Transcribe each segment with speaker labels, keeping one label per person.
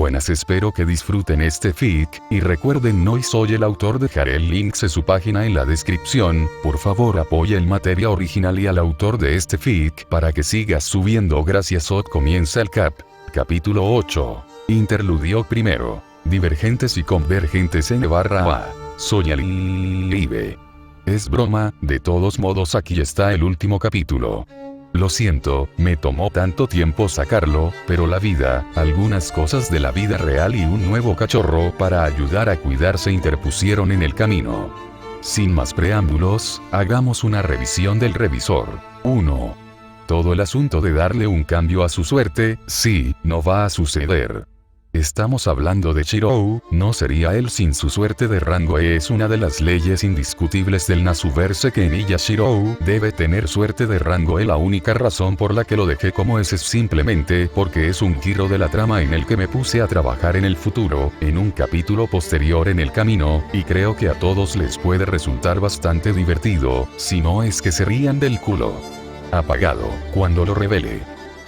Speaker 1: buenas, espero que disfruten este fic, y recuerden no soy el autor, dejaré el link de su página en la descripción, por favor apoya el material original y al autor de este fic para que siga subiendo. Gracias. Comienza el capítulo 8. Interludio primero. Divergentes y convergentes N/A. Soy Alive. Es broma, de todos modos aquí está el último capítulo. Lo siento, me tomó tanto tiempo sacarlo, pero la vida, algunas cosas de la vida real y un nuevo cachorro para ayudar a cuidarse interpusieron en el camino. Sin más preámbulos, hagamos una revisión del revisor. 1. Todo el asunto de darle un cambio a su suerte, sí, no va a suceder. Estamos hablando de Shirou, no sería él sin su suerte de rango E. Es una de las leyes indiscutibles del Nasuverse que en ella Shirou debe tener suerte de rango E. La única razón por la que lo dejé como es simplemente porque es un giro de la trama en el que me puse a trabajar en el futuro, en un capítulo posterior en el camino, y creo que a todos les puede resultar bastante divertido, si no es que se rían del culo apagado cuando lo revele.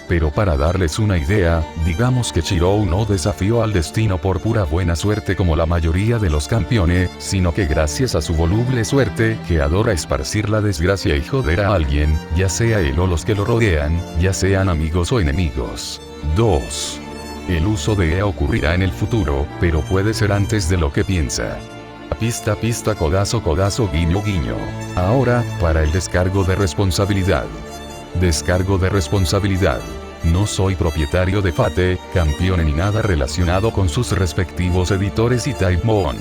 Speaker 1: Pero para darles una idea, digamos que Shirou no desafió al destino por pura buena suerte como la mayoría de los campeones, sino que gracias a su voluble suerte, que adora esparcir la desgracia y joder a alguien, ya sea él o los que lo rodean, ya sean amigos o enemigos. 2. El uso de E ocurrirá en el futuro, pero puede ser antes de lo que piensa. Pista, codazo, guiño, guiño. Ahora, para el descargo de responsabilidad. Descargo de responsabilidad. No soy propietario de Fate, campeón ni nada relacionado con sus respectivos editores y Type Moon.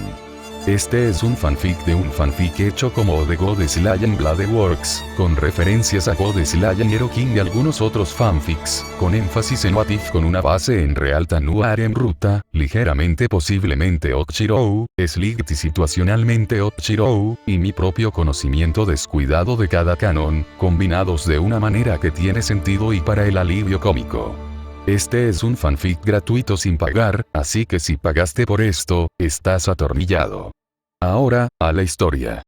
Speaker 1: Este es un fanfic de un fanfic hecho como The Goddess Lion Blade Works, con referencias a Goddess Lion Hero King y algunos otros fanfics, con énfasis en What If con una base en Real Tanu Arem Ruta, ligeramente posiblemente Okshirou, Slight y situacionalmente Okshirou, y mi propio conocimiento descuidado de cada canon, combinados de una manera que tiene sentido y para el alivio cómico. Este es un fanfic gratuito sin pagar, así que si pagaste por esto, estás atornillado. Ahora, a la historia.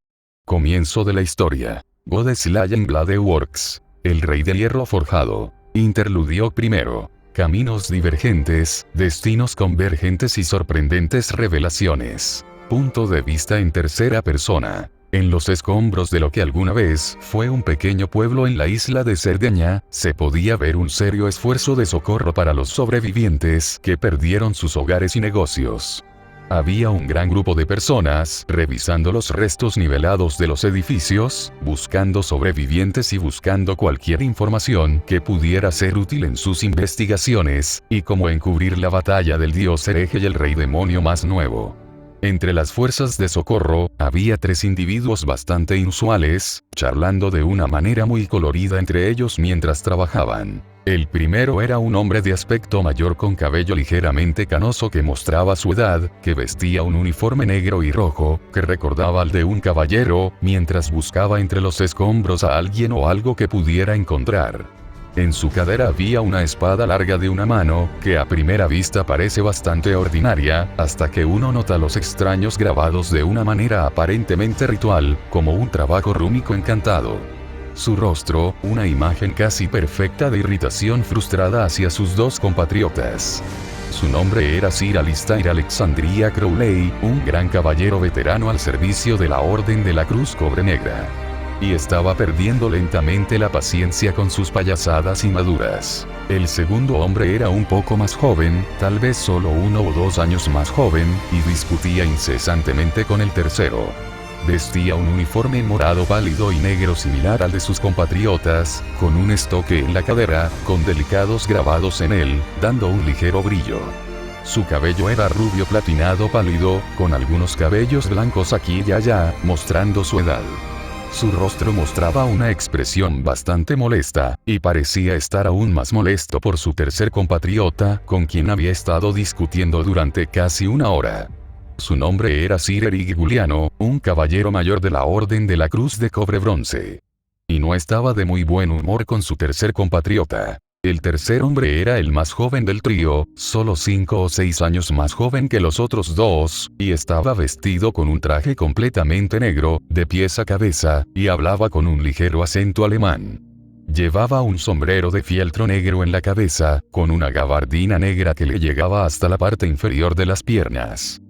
Speaker 1: Comienzo de la historia. Goddess Lion Blade Works. El Rey de Hierro Forjado. Interludio primero. Caminos divergentes, destinos convergentes y sorprendentes revelaciones. Punto de vista en tercera persona. En los escombros de lo que alguna vez fue un pequeño pueblo en la isla de Cerdeña, se podía ver un serio esfuerzo de socorro para los sobrevivientes que perdieron sus hogares y negocios. Había un gran grupo de personas revisando los restos nivelados de los edificios, buscando sobrevivientes y buscando cualquier información que pudiera ser útil en sus investigaciones, y cómo encubrir la batalla del dios hereje y el rey demonio más nuevo. Entre las fuerzas de socorro, había 3 individuos bastante inusuales, charlando de una manera muy colorida entre ellos mientras trabajaban. El primero era un hombre de aspecto mayor con cabello ligeramente canoso que mostraba su edad, que vestía un uniforme negro y rojo, que recordaba al de un caballero, mientras buscaba entre los escombros a alguien o algo que pudiera encontrar. En su cadera había una espada larga de una mano, que a primera vista parece bastante ordinaria, hasta que uno nota los extraños grabados de una manera aparentemente ritual, como un trabajo rúnico encantado. Su rostro, una imagen casi perfecta de irritación frustrada hacia sus 2 compatriotas. Su nombre era Sir Alistair Alexandria Crowley, un gran caballero veterano al servicio de la Orden de la Cruz Cobre Negra. Y estaba perdiendo lentamente la paciencia con sus payasadas inmaduras. El segundo hombre era un poco más joven, tal vez solo 1 o 2 años más joven, y discutía incesantemente con el tercero. Vestía un uniforme morado pálido y negro similar al de sus compatriotas, con un estoque en la cadera, con delicados grabados en él, dando un ligero brillo. Su cabello era rubio platinado pálido, con algunos cabellos blancos aquí y allá, mostrando su edad. Su rostro mostraba una expresión bastante molesta, y parecía estar aún más molesto por su tercer compatriota, con quien había estado discutiendo durante casi 1 hora. Su nombre era Sir Eric Giuliano, un caballero mayor de la Orden de la Cruz de Cobre Bronce. Y no estaba de muy buen humor con su tercer compatriota. El tercer hombre era el más joven del trío, solo 5 o 6 años más joven que los otros 2, y estaba vestido con un traje completamente negro, de pies a cabeza, y hablaba con un ligero acento alemán. Llevaba un sombrero de fieltro negro en la cabeza, con una gabardina negra que le llegaba hasta la parte inferior de las piernas.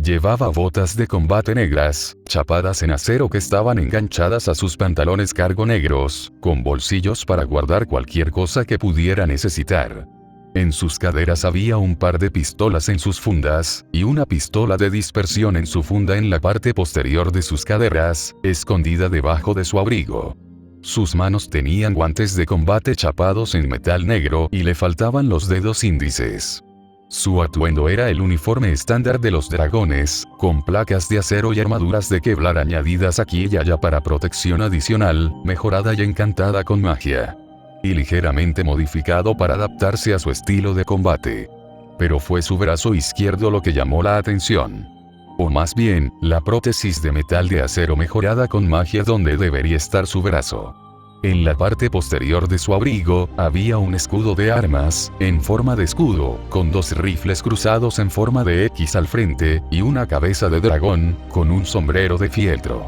Speaker 1: Llevaba botas de combate negras, chapadas en acero que estaban enganchadas a sus pantalones cargo negros, con bolsillos para guardar cualquier cosa que pudiera necesitar. En sus caderas había un par de pistolas en sus fundas, y una pistola de dispersión en su funda en la parte posterior de sus caderas, escondida debajo de su abrigo. Sus manos tenían guantes de combate chapados en metal negro y le faltaban los dedos índices. Su atuendo era el uniforme estándar de los dragones, con placas de acero y armaduras de Kevlar añadidas aquí y allá para protección adicional, mejorada y encantada con magia. Y ligeramente modificado para adaptarse a su estilo de combate. Pero fue su brazo izquierdo lo que llamó la atención. O más bien, la prótesis de metal de acero mejorada con magia donde debería estar su brazo. En la parte posterior de su abrigo, había un escudo de armas, en forma de escudo, con dos rifles cruzados en forma de X al frente, y una cabeza de dragón, con un sombrero de fieltro.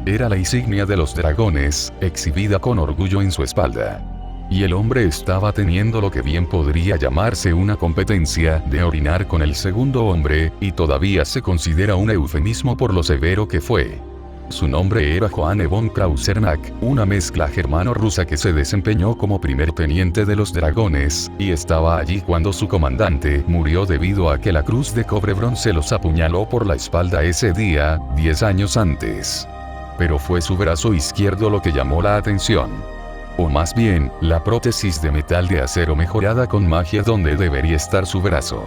Speaker 1: Era la insignia de los dragones, exhibida con orgullo en su espalda. Y el hombre estaba teniendo lo que bien podría llamarse una competencia de orinar con el segundo hombre, y todavía se considera un eufemismo por lo severo que fue. Su nombre era Johanne von Krausernack, una mezcla germano-rusa que se desempeñó como primer teniente de los dragones, y estaba allí cuando su comandante murió debido a que la cruz de cobre bronce los apuñaló por la espalda ese día, 10 años antes. Pero fue su brazo izquierdo lo que llamó la atención. O más bien, la prótesis de metal de acero mejorada con magia donde debería estar su brazo.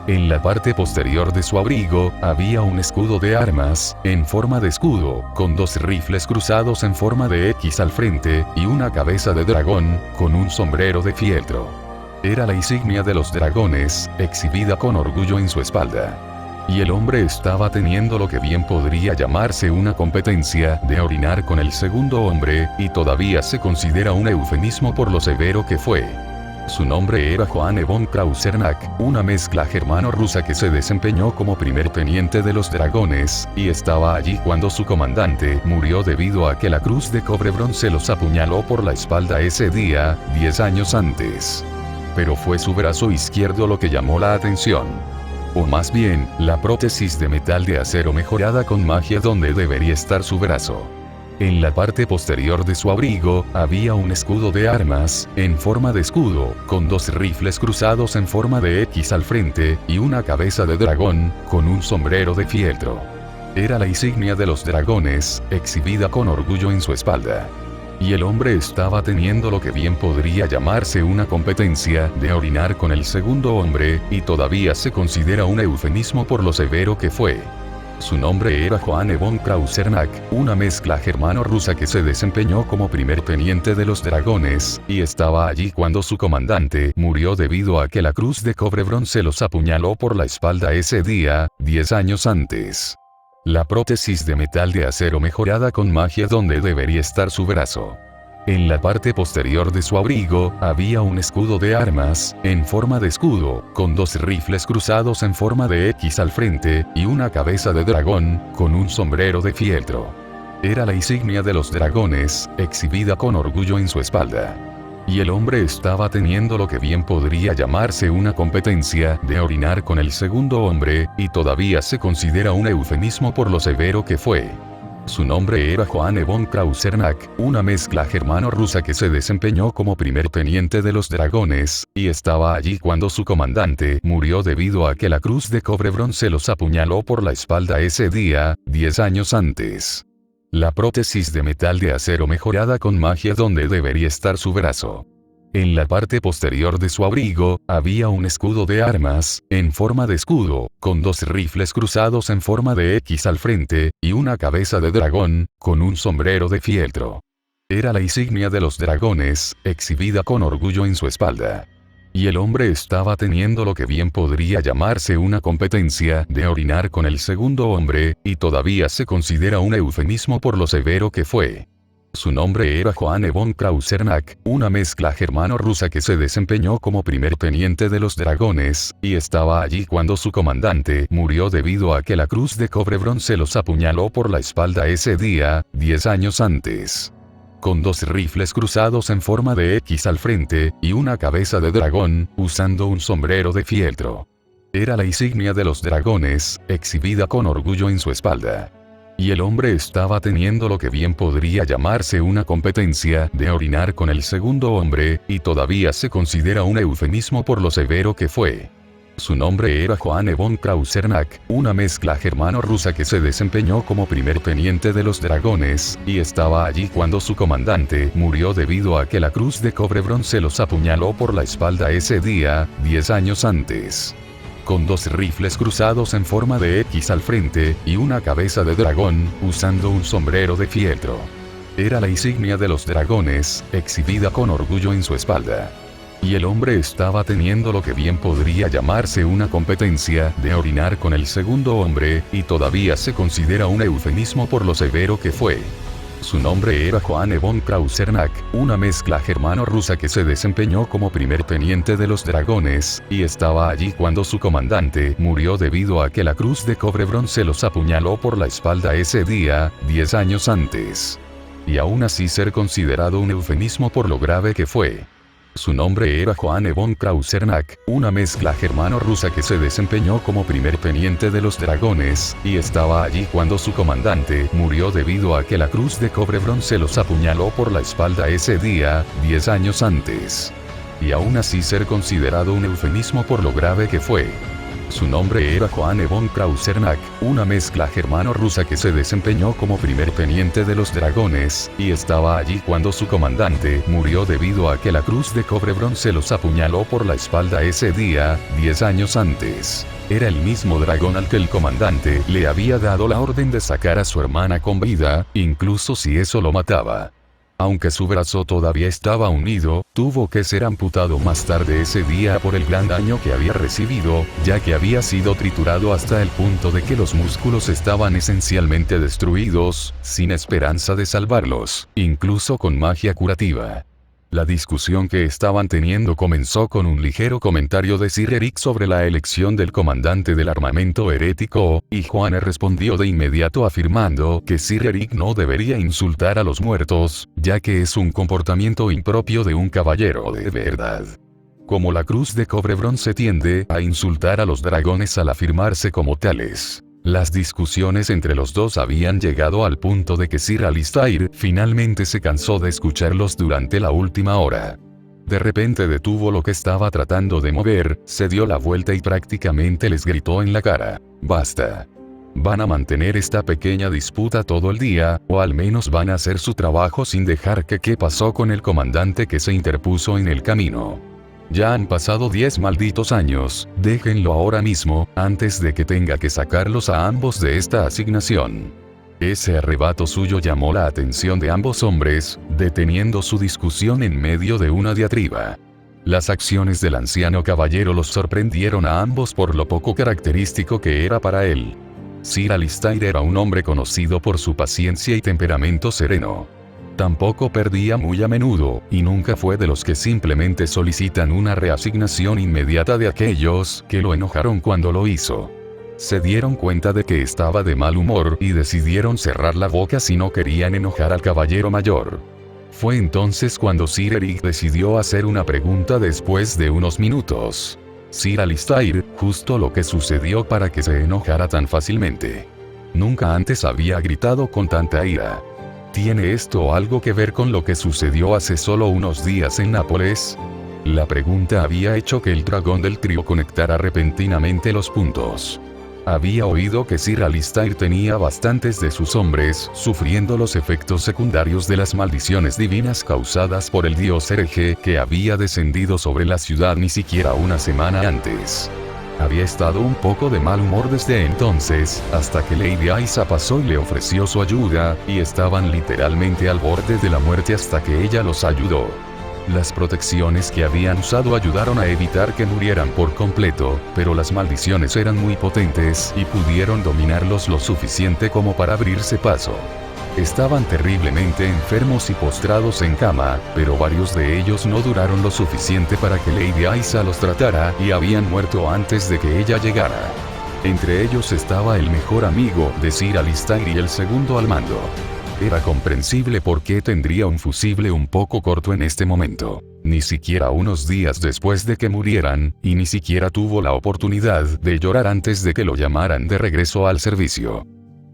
Speaker 1: En la parte posterior de su abrigo, había un escudo de armas, en forma de escudo, con dos rifles cruzados en forma de X al frente, y una cabeza de dragón, con un sombrero de fieltro. Era la insignia de los dragones, exhibida con orgullo en su espalda. Y el hombre estaba teniendo lo que bien podría llamarse una competencia de orinar con el segundo hombre, y todavía se considera un eufemismo por lo severo que fue. Su nombre era Johanne von Krausernack, una mezcla germano-rusa que se desempeñó como primer teniente de los dragones, y estaba allí cuando su comandante murió debido a que la cruz de cobre bronce los apuñaló por la espalda ese día, 10 años antes. Pero fue su brazo izquierdo lo que llamó la atención. O más bien, la prótesis de metal de acero mejorada con magia donde debería estar su brazo. En la parte posterior de su abrigo, había un escudo de armas, en forma de escudo, con dos rifles cruzados en forma de X al frente, y una cabeza de dragón, con un sombrero de fieltro. Era la insignia de los dragones, exhibida con orgullo en su espalda. Y el hombre estaba teniendo lo que bien podría llamarse una competencia de orinar con el segundo hombre, y todavía se considera un eufemismo por lo severo que fue. Su nombre era Johanne von Krausernack, una mezcla germano-rusa que se desempeñó como primer teniente de los dragones, y estaba allí cuando su comandante murió debido a que la cruz de cobre bronce los apuñaló por la espalda ese día, 10 años antes. La prótesis de metal de acero mejorada con magia donde debería estar su brazo. En la parte posterior de su abrigo, había un escudo de armas, en forma de escudo, con dos rifles cruzados en forma de X al frente, y una cabeza de dragón, con un sombrero de fieltro. Era la insignia de los dragones, exhibida con orgullo en su espalda. Y el hombre estaba teniendo lo que bien podría llamarse una competencia de orinar con el segundo hombre, y todavía se considera un eufemismo por lo severo que fue. Su nombre era Johanne von Krausernack, una mezcla germano-rusa que se desempeñó como primer teniente de los dragones, y estaba allí cuando su comandante murió debido a que la cruz de cobre bronce los apuñaló por la espalda ese día, 10 años antes. La prótesis de metal de acero mejorada con magia donde debería estar su brazo. En la parte posterior de su abrigo, había un escudo de armas, en forma de escudo, con dos rifles cruzados en forma de X al frente, y una cabeza de dragón, con un sombrero de fieltro. Era la insignia de los dragones, exhibida con orgullo en su espalda. Y el hombre estaba teniendo lo que bien podría llamarse una competencia de orinar con el segundo hombre, y todavía se considera un eufemismo por lo severo que fue. Su nombre era Johanne von Krausernack, una mezcla germano-rusa que se desempeñó como primer teniente de los dragones, y estaba allí cuando su comandante murió debido a que la cruz de cobre bronce los apuñaló por la espalda ese día, 10 años antes. con 2 rifles cruzados en forma de X al frente, y una cabeza de dragón, usando un sombrero de fieltro. Era la insignia de los dragones, exhibida con orgullo en su espalda. Y el hombre estaba teniendo lo que bien podría llamarse una competencia de orinar con el segundo hombre, y todavía se considera un eufemismo por lo severo que fue. Su nombre era Johanne von Krausernack, una mezcla germano-rusa que se desempeñó como primer teniente de los dragones, y estaba allí cuando su comandante murió debido a que la Cruz de Cobre Bronce los apuñaló por la espalda ese día, 10 años antes. Con 2 rifles cruzados en forma de X al frente, y una cabeza de dragón, usando un sombrero de fieltro. Era la insignia de los dragones, exhibida con orgullo en su espalda. Y el hombre estaba teniendo lo que bien podría llamarse una competencia de orinar con el segundo hombre, y todavía se considera un eufemismo por lo severo que fue. Su nombre era Johanne von Krausernack, una mezcla germano-rusa que se desempeñó como primer teniente de los dragones, y estaba allí cuando su comandante murió debido a que la Cruz de Cobre Bronce los apuñaló por la espalda ese día, 10 años antes. Y aún así ser considerado un eufemismo por lo grave que fue. Su nombre era Johanne von Krausernack, una mezcla germano-rusa que se desempeñó como primer teniente de los dragones, y estaba allí cuando su comandante murió debido a que la Cruz de Cobre Bronce los apuñaló por la espalda ese día, 10 años antes. Y aún así ser considerado un eufemismo por lo grave que fue. Su nombre era Johanne von Krausernack, una mezcla germano-rusa que se desempeñó como primer teniente de los dragones, y estaba allí cuando su comandante murió debido a que la Cruz de Cobre Bronce los apuñaló por la espalda ese día, 10 años antes. Era el mismo dragón al que el comandante le había dado la orden de sacar a su hermana con vida, incluso si eso lo mataba. Aunque su brazo todavía estaba unido, tuvo que ser amputado más tarde ese día por el gran daño que había recibido, ya que había sido triturado hasta el punto de que los músculos estaban esencialmente destruidos, sin esperanza de salvarlos, incluso con magia curativa. La discusión que estaban teniendo comenzó con un ligero comentario de Sir Eric sobre la elección del comandante del armamento herético, y Johanne respondió de inmediato afirmando que Sir Eric no debería insultar a los muertos, ya que es un comportamiento impropio de un caballero de verdad. Como la Cruz de Cobre Bronce tiende a insultar a los dragones al afirmarse como tales. Las discusiones entre los dos habían llegado al punto de que Sir Alistair finalmente se cansó de escucharlos durante la última hora. De repente detuvo lo que estaba tratando de mover, se dio la vuelta y prácticamente les gritó en la cara: «Basta. Van a mantener esta pequeña disputa todo el día, o al menos van a hacer su trabajo sin dejar que qué pasó con el comandante que se interpuso en el camino. Ya han pasado 10 malditos años, déjenlo ahora mismo, antes de que tenga que sacarlos a ambos de esta asignación». Ese arrebato suyo llamó la atención de ambos hombres, deteniendo su discusión en medio de una diatriba. Las acciones del anciano caballero los sorprendieron a ambos por lo poco característico que era para él. Sir Alistair era un hombre conocido por su paciencia y temperamento sereno. Tampoco perdía muy a menudo, y nunca fue de los que simplemente solicitan una reasignación inmediata de aquellos que lo enojaron cuando lo hizo. Se dieron cuenta de que estaba de mal humor y decidieron cerrar la boca si no querían enojar al caballero mayor. Fue entonces cuando Sir Eric decidió hacer una pregunta después de unos minutos. Sir Alistair, justo lo que sucedió para que se enojara tan fácilmente. Nunca antes había gritado con tanta ira. ¿Tiene esto algo que ver con lo que sucedió hace solo unos días en Nápoles? La pregunta había hecho que el dragón del trío conectara repentinamente los puntos. Había oído que Sir Alistair tenía bastantes de sus hombres sufriendo los efectos secundarios de las maldiciones divinas causadas por el dios hereje que había descendido sobre la ciudad ni siquiera una semana antes. Había estado un poco de mal humor desde entonces, hasta que Lady Aisa pasó y le ofreció su ayuda, y estaban literalmente al borde de la muerte hasta que ella los ayudó. Las protecciones que habían usado ayudaron a evitar que murieran por completo, pero las maldiciones eran muy potentes y pudieron dominarlos lo suficiente como para abrirse paso. Estaban terriblemente enfermos y postrados en cama, pero varios de ellos no duraron lo suficiente para que Lady Aisa los tratara y habían muerto antes de que ella llegara. Entre ellos estaba el mejor amigo de Sir Alistair y el segundo al mando. Era comprensible por qué tendría un fusible un poco corto en este momento. Ni siquiera unos días después de que murieran, y ni siquiera tuvo la oportunidad de llorar antes de que lo llamaran de regreso al servicio.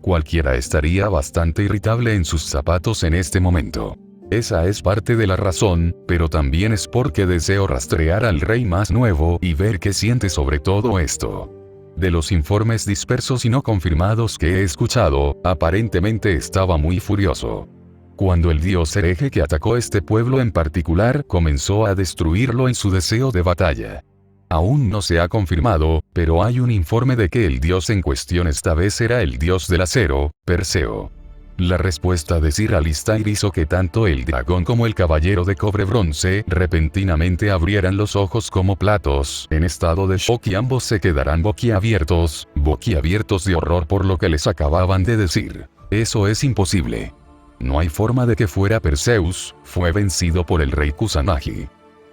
Speaker 1: Cualquiera estaría bastante irritable en sus zapatos en este momento. Esa es parte de la razón, pero también es porque deseo rastrear al rey más nuevo y ver qué siente sobre todo esto. De los informes dispersos y no confirmados que he escuchado, aparentemente estaba muy furioso. Cuando el dios hereje que atacó este pueblo en particular comenzó a destruirlo en su deseo de batalla. Aún no se ha confirmado, pero hay un informe de que el dios en cuestión esta vez era el dios del acero, Perseo. La respuesta de Sir Alistair hizo que tanto el dragón como el caballero de cobre bronce repentinamente abrieran los ojos como platos, en estado de shock, y ambos se quedarán boquiabiertos de horror por lo que les acababan de decir. Eso es imposible. No hay forma de que fuera Perseus, fue vencido por el rey Kusanagi.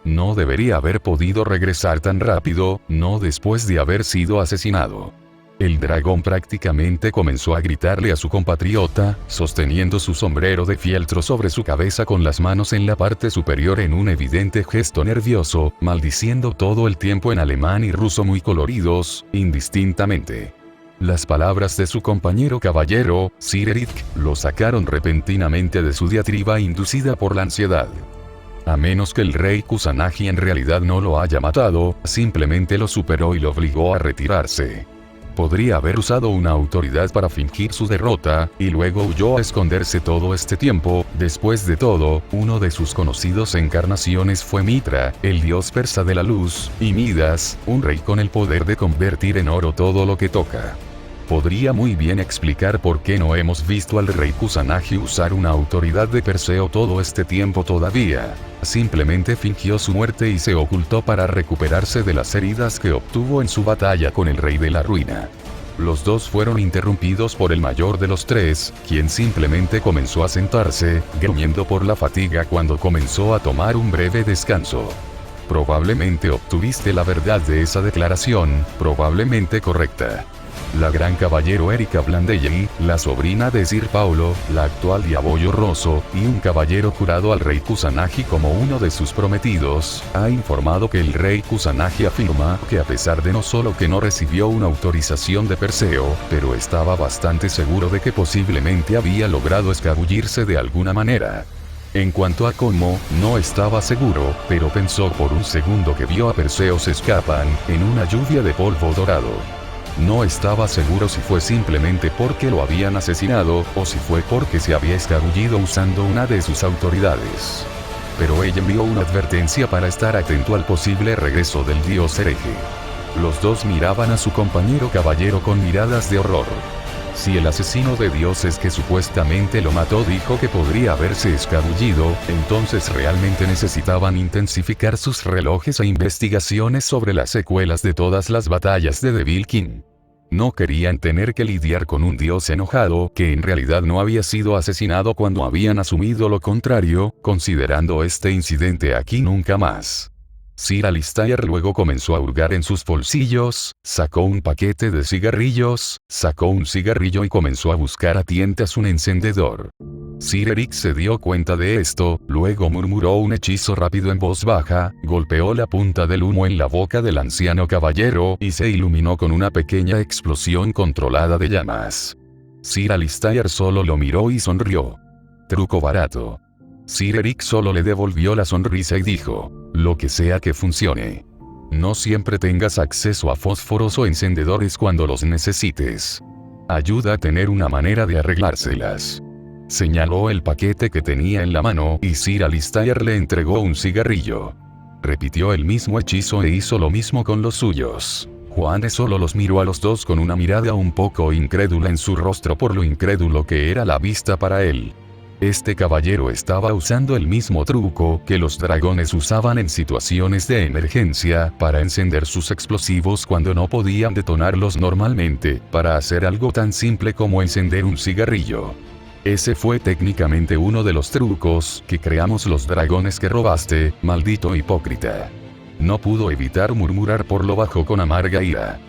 Speaker 1: No debería haber podido regresar tan rápido, no después de haber sido asesinado. El dragón prácticamente comenzó a gritarle a su compatriota, sosteniendo su sombrero de fieltro sobre su cabeza con las manos en la parte superior en un evidente gesto nervioso, maldiciendo todo el tiempo en alemán y ruso muy coloridos, indistintamente. Las palabras de su compañero caballero, Sir Eric, lo sacaron repentinamente de su diatriba inducida por la ansiedad. A menos que el rey Kusanagi en realidad no lo haya matado, simplemente lo superó y lo obligó a retirarse. Podría haber usado una autoridad para fingir su derrota, y luego huyó a esconderse todo este tiempo. Después de todo, uno de sus conocidos encarnaciones fue Mitra, el dios persa de la luz, y Midas, un rey con el poder de convertir en oro todo lo que toca. Podría muy bien explicar por qué no hemos visto al rey Kusanagi usar una autoridad de Perseo todo este tiempo todavía. Simplemente fingió su muerte y se ocultó para recuperarse de las heridas que obtuvo en su batalla con el rey de la ruina. Los dos fueron interrumpidos por el mayor de los tres, quien simplemente comenzó a sentarse, gruñendo por la fatiga cuando comenzó a tomar un breve descanso. Probablemente obtuviste la verdad de esa declaración, probablemente correcta. La gran caballero Erika Blandelli, la sobrina de Sir Paulo, la actual Diabollo Rosso, y un caballero jurado al rey Kusanagi como uno de sus prometidos, ha informado que el rey Kusanagi afirma que a pesar de no solo que no recibió una autorización de Perseo, pero estaba bastante seguro de que posiblemente había logrado escabullirse de alguna manera. En cuanto a cómo, no estaba seguro, pero pensó por un segundo que vio a Perseo se escapan, en una lluvia de polvo dorado. No estaba seguro si fue simplemente porque lo habían asesinado, o si fue porque se había escabullido usando una de sus autoridades. Pero ella envió una advertencia para estar atento al posible regreso del dios hereje. Los dos miraban a su compañero caballero con miradas de horror. Si el asesino de dioses que supuestamente lo mató dijo que podría haberse escabullido, entonces realmente necesitaban intensificar sus relojes e investigaciones sobre las secuelas de todas las batallas de Devil King. No querían tener que lidiar con un dios enojado que en realidad no había sido asesinado cuando habían asumido lo contrario, considerando este incidente aquí nunca más. Sir Alistair luego comenzó a hurgar en sus bolsillos, sacó un paquete de cigarrillos, sacó un cigarrillo y comenzó a buscar a tientas un encendedor. Sir Eric se dio cuenta de esto, luego murmuró un hechizo rápido en voz baja, golpeó la punta del humo en la boca del anciano caballero y se iluminó con una pequeña explosión controlada de llamas. Sir Alistair solo lo miró y sonrió. Truco barato. Sir Eric solo le devolvió la sonrisa y dijo, lo que sea que funcione. No siempre tengas acceso a fósforos o encendedores cuando los necesites. Ayuda a tener una manera de arreglárselas. Señaló el paquete que tenía en la mano y Sir Alistair le entregó un cigarrillo. Repitió el mismo hechizo e hizo lo mismo con los suyos. Juan solo los miró a los dos con una mirada un poco incrédula en su rostro por lo incrédulo que era la vista para él. Este caballero estaba usando el mismo truco que los dragones usaban en situaciones de emergencia para encender sus explosivos cuando no podían detonarlos normalmente, para hacer algo tan simple como encender un cigarrillo. Ese fue técnicamente uno de los trucos que creamos los dragones que robaste, maldito hipócrita. No pudo evitar murmurar por lo bajo con amarga ira.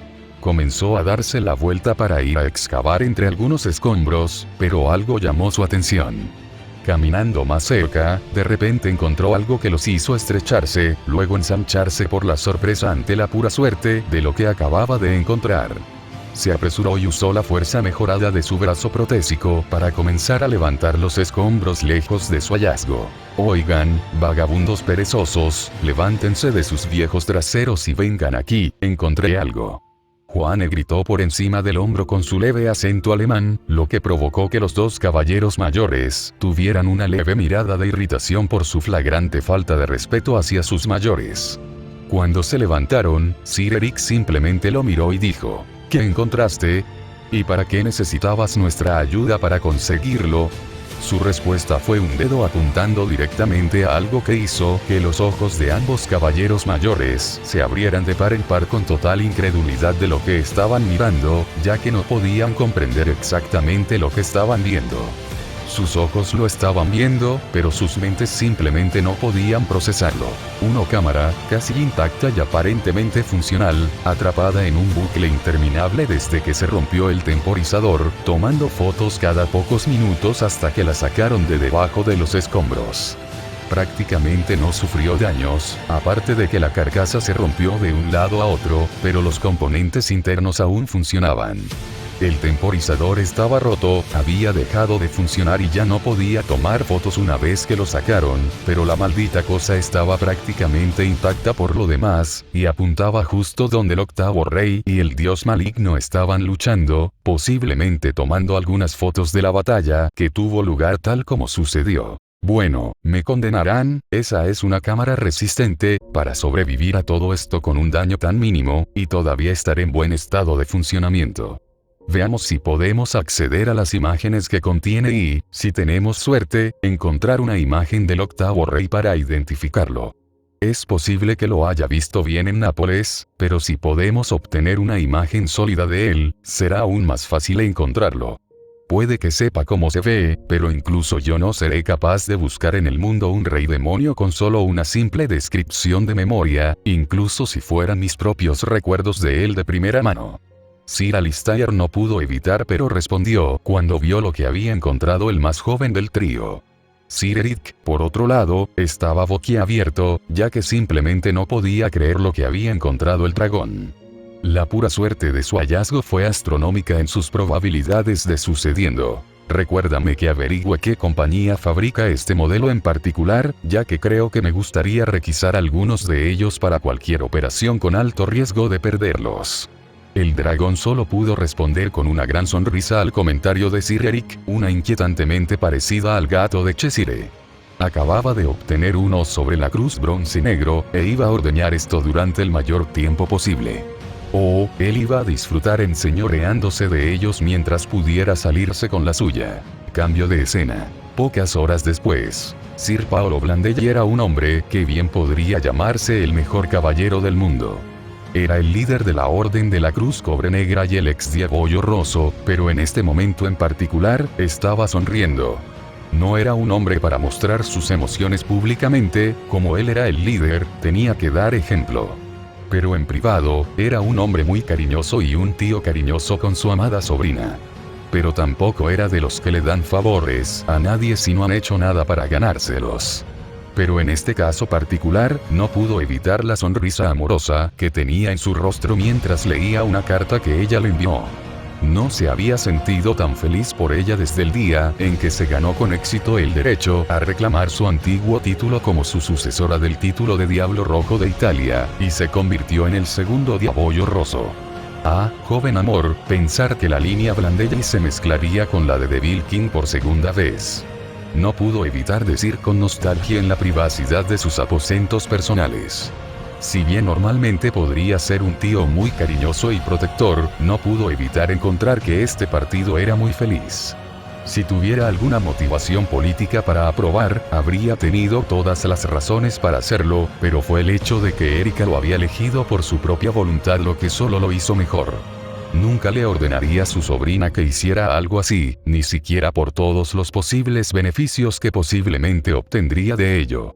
Speaker 1: comenzó a darse la vuelta para ir a excavar entre algunos escombros, pero algo llamó su atención. Caminando más cerca, de repente encontró algo que los hizo estrecharse, luego ensancharse por la sorpresa ante la pura suerte de lo que acababa de encontrar. Se apresuró y usó la fuerza mejorada de su brazo protésico para comenzar a levantar los escombros lejos de su hallazgo. Oigan, vagabundos perezosos, levántense de sus viejos traseros y vengan aquí, encontré algo. Juane gritó por encima del hombro con su leve acento alemán, lo que provocó que los dos caballeros mayores tuvieran una leve mirada de irritación por su flagrante falta de respeto hacia sus mayores. Cuando se levantaron, Sir Eric simplemente lo miró y dijo: ¿Qué encontraste? ¿Y para qué necesitabas nuestra ayuda para conseguirlo? Su respuesta fue un dedo apuntando directamente a algo que hizo que los ojos de ambos caballeros mayores se abrieran de par en par con total incredulidad de lo que estaban mirando, ya que no podían comprender exactamente lo que estaban viendo. Sus ojos lo estaban viendo, pero sus mentes simplemente no podían procesarlo. Una cámara, casi intacta y aparentemente funcional, atrapada en un bucle interminable desde que se rompió el temporizador, tomando fotos cada pocos minutos hasta que la sacaron de debajo de los escombros. Prácticamente no sufrió daños, aparte de que la carcasa se rompió de un lado a otro, pero los componentes internos aún funcionaban. El temporizador estaba roto, había dejado de funcionar y ya no podía tomar fotos una vez que lo sacaron, pero la maldita cosa estaba prácticamente intacta por lo demás, y apuntaba justo donde el octavo rey y el dios maligno estaban luchando, posiblemente tomando algunas fotos de la batalla que tuvo lugar tal como sucedió. Bueno, me condenarán, esa es una cámara resistente, para sobrevivir a todo esto con un daño tan mínimo, y todavía estar en buen estado de funcionamiento. Veamos si podemos acceder a las imágenes que contiene y, si tenemos suerte, encontrar una imagen del octavo rey para identificarlo. Es posible que lo haya visto bien en Nápoles, pero si podemos obtener una imagen sólida de él, será aún más fácil encontrarlo. Puede que sepa cómo se ve, pero incluso yo no seré capaz de buscar en el mundo un rey demonio con solo una simple descripción de memoria, incluso si fueran mis propios recuerdos de él de primera mano. Sir Alistair no pudo evitar pero respondió cuando vio lo que había encontrado el más joven del trío. Sir Eric, por otro lado, estaba boquiabierto, ya que simplemente no podía creer lo que había encontrado el dragón. La pura suerte de su hallazgo fue astronómica en sus probabilidades de sucediendo. Recuérdame que averigüe qué compañía fabrica este modelo en particular, ya que creo que me gustaría requisar algunos de ellos para cualquier operación con alto riesgo de perderlos. El dragón solo pudo responder con una gran sonrisa al comentario de Sir Eric, una inquietantemente parecida al gato de Cheshire. Acababa de obtener uno sobre la cruz bronce negro, e iba a ordeñar esto durante el mayor tiempo posible. O, él iba a disfrutar enseñoreándose de ellos mientras pudiera salirse con la suya. Cambio de escena. Pocas horas después, Sir Paolo Blandelli era un hombre que bien podría llamarse el mejor caballero del mundo. Era el líder de la Orden de la Cruz Cobre Negra y el ex Diabollo Rosso, pero en este momento en particular, estaba sonriendo. No era un hombre para mostrar sus emociones públicamente, como él era el líder, tenía que dar ejemplo. Pero en privado, era un hombre muy cariñoso y un tío cariñoso con su amada sobrina. Pero tampoco era de los que le dan favores a nadie si no han hecho nada para ganárselos. Pero en este caso particular, no pudo evitar la sonrisa amorosa que tenía en su rostro mientras leía una carta que ella le envió. No se había sentido tan feliz por ella desde el día en que se ganó con éxito el derecho a reclamar su antiguo título como su sucesora del título de Diablo Rojo de Italia, y se convirtió en el segundo Diabollo Rosso. Ah, joven amor, pensar que la línea Blandelli se mezclaría con la de Devil King por segunda vez. No pudo evitar decir con nostalgia en la privacidad de sus aposentos personales. Si bien normalmente podría ser un tío muy cariñoso y protector, no pudo evitar encontrar que este partido era muy feliz. Si tuviera alguna motivación política para aprobar, habría tenido todas las razones para hacerlo, pero fue el hecho de que Erika lo había elegido por su propia voluntad lo que solo lo hizo mejor. Nunca le ordenaría a su sobrina que hiciera algo así, ni siquiera por todos los posibles beneficios que posiblemente obtendría de ello.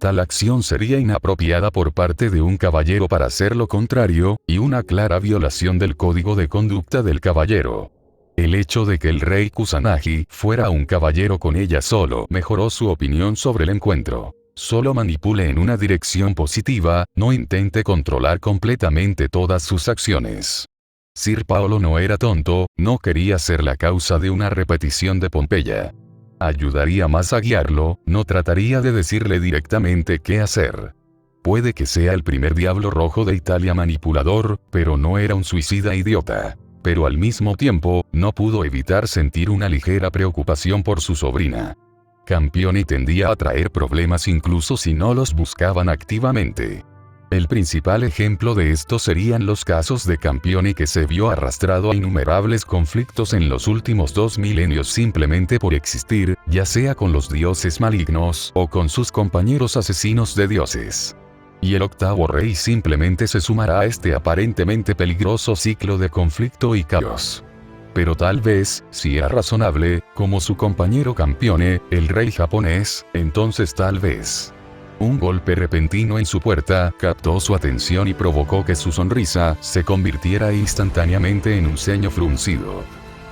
Speaker 1: Tal acción sería inapropiada por parte de un caballero para hacer lo contrario, y una clara violación del código de conducta del caballero. El hecho de que el rey Kusanagi fuera un caballero con ella solo mejoró su opinión sobre el encuentro. Solo manipule en una dirección positiva, no intente controlar completamente todas sus acciones. Sir Paolo no era tonto, no quería ser la causa de una repetición de Pompeya. Ayudaría más a guiarlo, no trataría de decirle directamente qué hacer. Puede que sea el primer diablo rojo de Italia manipulador, pero no era un suicida idiota. Pero al mismo tiempo, no pudo evitar sentir una ligera preocupación por su sobrina. Campione tendía a traer problemas incluso si no los buscaban activamente. El principal ejemplo de esto serían los casos de Campione que se vio arrastrado a innumerables conflictos en los últimos 2 milenios simplemente por existir, ya sea con los dioses malignos o con sus compañeros asesinos de dioses. Y el octavo rey simplemente se sumará a este aparentemente peligroso ciclo de conflicto y caos. Pero tal vez, si era razonable, como su compañero Campione, el rey japonés, entonces tal vez. Un golpe repentino en su puerta captó su atención y provocó que su sonrisa se convirtiera instantáneamente en un ceño fruncido.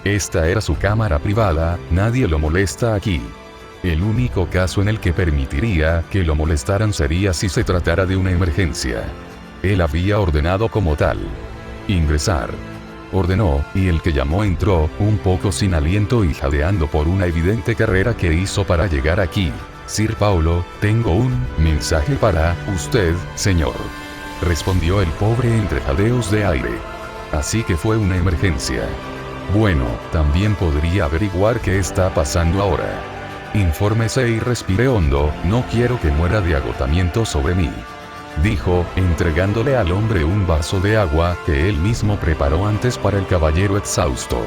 Speaker 1: Esta era su cámara privada, nadie lo molesta aquí. El único caso en el que permitiría que lo molestaran sería si se tratara de una emergencia. Él había ordenado como tal. Ingresar. Ordenó, y el que llamó entró, un poco sin aliento y jadeando por una evidente carrera que hizo para llegar aquí. Sir Paolo, tengo un mensaje para usted, señor. Respondió el pobre entre jadeos de aire. Así que fue una emergencia. Bueno, también podría averiguar qué está pasando ahora. Infórmese y respire hondo, no quiero que muera de agotamiento sobre mí. Dijo, entregándole al hombre un vaso de agua que él mismo preparó antes para el caballero exhausto.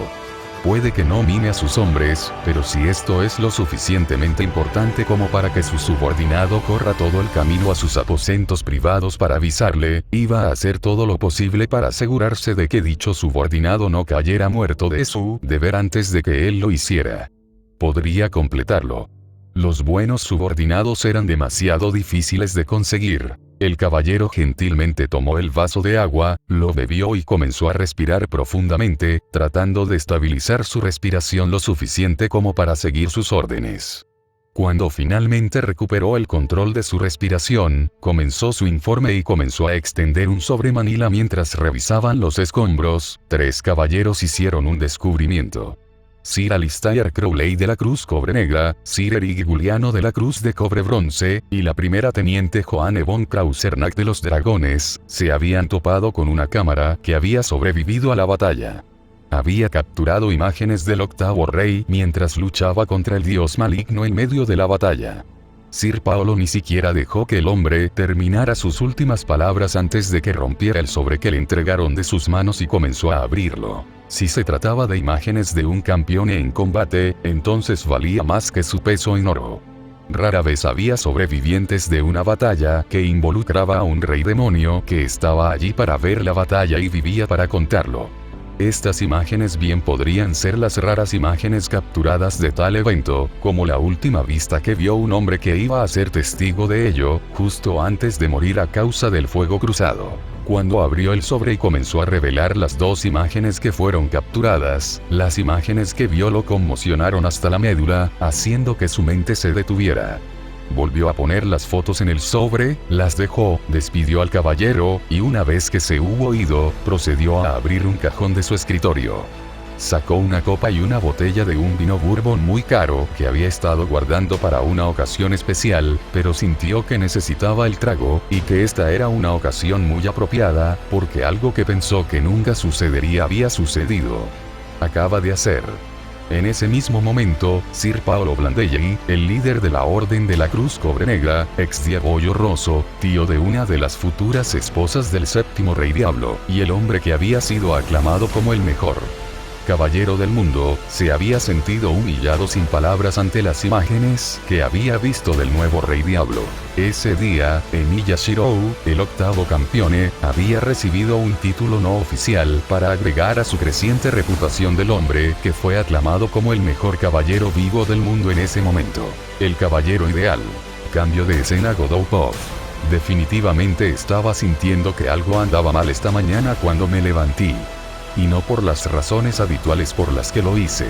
Speaker 1: Puede que no mime a sus hombres, pero si esto es lo suficientemente importante como para que su subordinado corra todo el camino a sus aposentos privados para avisarle, iba a hacer todo lo posible para asegurarse de que dicho subordinado no cayera muerto de su deber antes de que él lo hiciera. Podría completarlo. Los buenos subordinados eran demasiado difíciles de conseguir. El caballero gentilmente tomó el vaso de agua, lo bebió y comenzó a respirar profundamente, tratando de estabilizar su respiración lo suficiente como para seguir sus órdenes. Cuando finalmente recuperó el control de su respiración, comenzó su informe y comenzó a extender un sobre Manila mientras revisaban los escombros. 3 caballeros hicieron un descubrimiento. Sir Alistair Crowley de la Cruz Cobre Negra, Sir Eric Giuliano de la Cruz de Cobre Bronce, y la primera teniente Joanne von Krausernack de los Dragones, se habían topado con una cámara que había sobrevivido a la batalla. Había capturado imágenes del octavo rey mientras luchaba contra el dios maligno en medio de la batalla. Sir Paolo ni siquiera dejó que el hombre terminara sus últimas palabras antes de que rompiera el sobre que le entregaron de sus manos y comenzó a abrirlo. Si se trataba de imágenes de un campeón en combate, entonces valía más que su peso en oro. Rara vez había sobrevivientes de una batalla que involucraba a un rey demonio que estaba allí para ver la batalla y vivía para contarlo. Estas imágenes bien podrían ser las raras imágenes capturadas de tal evento, como la última vista que vio un hombre que iba a ser testigo de ello, justo antes de morir a causa del fuego cruzado. Cuando abrió el sobre y comenzó a revelar las 2 imágenes que fueron capturadas, las imágenes que vio lo conmocionaron hasta la médula, haciendo que su mente se detuviera. Volvió a poner las fotos en el sobre, las dejó, despidió al caballero, y una vez que se hubo ido, procedió a abrir un cajón de su escritorio. Sacó una copa y una botella de un vino bourbon muy caro que había estado guardando para una ocasión especial, pero sintió que necesitaba el trago, y que esta era una ocasión muy apropiada, porque algo que pensó que nunca sucedería había sucedido. Acaba de hacer. En ese mismo momento, Sir Paolo Blandelli, el líder de la Orden de la Cruz Cobre Negra, ex Diabollo Rosso, tío de una de las futuras esposas del séptimo rey Diablo, y el hombre que había sido aclamado como el mejor caballero del mundo, se había sentido humillado sin palabras ante las imágenes que había visto del nuevo rey Diablo. Ese día, Emilia Shirou, el octavo campeone, había recibido un título no oficial para agregar a su creciente reputación del hombre que fue aclamado como el mejor caballero vivo del mundo en ese momento. El caballero ideal. Cambio de escena. Godopov. Definitivamente estaba sintiendo que algo andaba mal esta mañana cuando me levanté. Y no por las razones habituales por las que lo hice.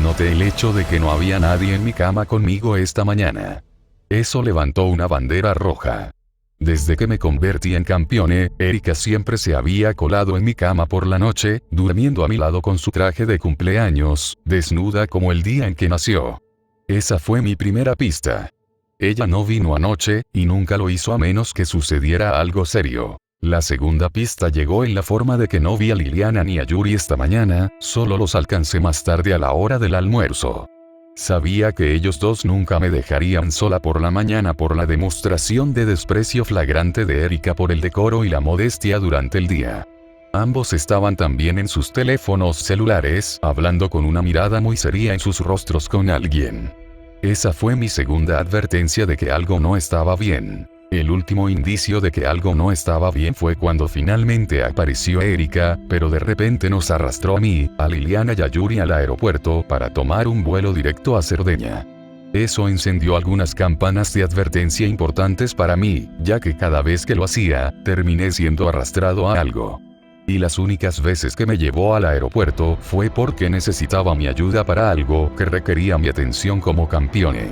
Speaker 1: Noté el hecho de que no había nadie en mi cama conmigo esta mañana. Eso levantó una bandera roja. Desde que me convertí en campeone, Erika siempre se había colado en mi cama por la noche, durmiendo a mi lado con su traje de cumpleaños, desnuda como el día en que nació. Esa fue mi primera pista. Ella no vino anoche, y nunca lo hizo a menos que sucediera algo serio. La segunda pista llegó en la forma de que no vi a Liliana ni a Yuri esta mañana, solo los alcancé más tarde a la hora del almuerzo. Sabía que ellos dos nunca me dejarían sola por la mañana por la demostración de desprecio flagrante de Erika por el decoro y la modestia durante el día. Ambos estaban también en sus teléfonos celulares, hablando con una mirada muy seria en sus rostros con alguien. Esa fue mi segunda advertencia de que algo no estaba bien. El último indicio de que algo no estaba bien fue cuando finalmente apareció Erika, pero de repente nos arrastró a mí, a Liliana y a Yuri al aeropuerto para tomar un vuelo directo a Cerdeña. Eso encendió algunas campanas de advertencia importantes para mí, ya que cada vez que lo hacía, terminé siendo arrastrado a algo. Y las únicas veces que me llevó al aeropuerto fue porque necesitaba mi ayuda para algo que requería mi atención como campeone.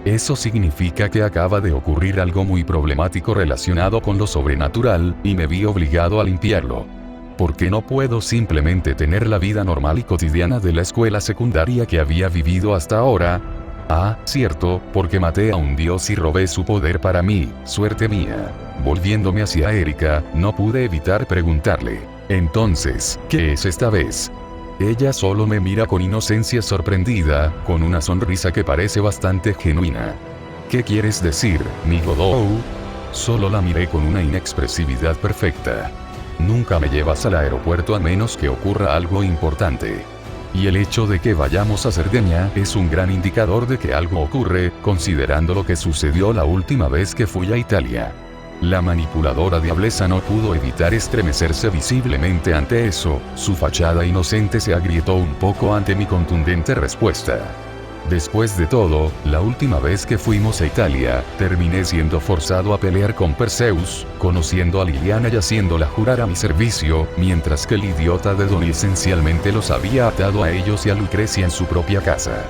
Speaker 1: Eso significa que acaba de ocurrir algo muy problemático relacionado con lo sobrenatural, y me vi obligado a limpiarlo. ¿Por qué no puedo simplemente tener la vida normal y cotidiana de la escuela secundaria que había vivido hasta ahora? Ah, cierto, porque maté a un dios y robé su poder para mí, suerte mía. Volviéndome hacia Erika, no pude evitar preguntarle: entonces, ¿qué es esta vez? Ella solo me mira con inocencia sorprendida, con una sonrisa que parece bastante genuina. ¿Qué quieres decir, mi Godou? Solo la miré con una inexpresividad perfecta. Nunca me llevas al aeropuerto a menos que ocurra algo importante. Y el hecho de que vayamos a Cerdeña es un gran indicador de que algo ocurre, considerando lo que sucedió la última vez que fui a Italia. La manipuladora diablesa no pudo evitar estremecerse visiblemente ante eso, su fachada inocente se agrietó un poco ante mi contundente respuesta. Después de todo, la última vez que fuimos a Italia, terminé siendo forzado a pelear con Perseus, conociendo a Liliana y haciéndola jurar a mi servicio, mientras que el idiota de Don esencialmente los había atado a ellos y a Lucrecia en su propia casa.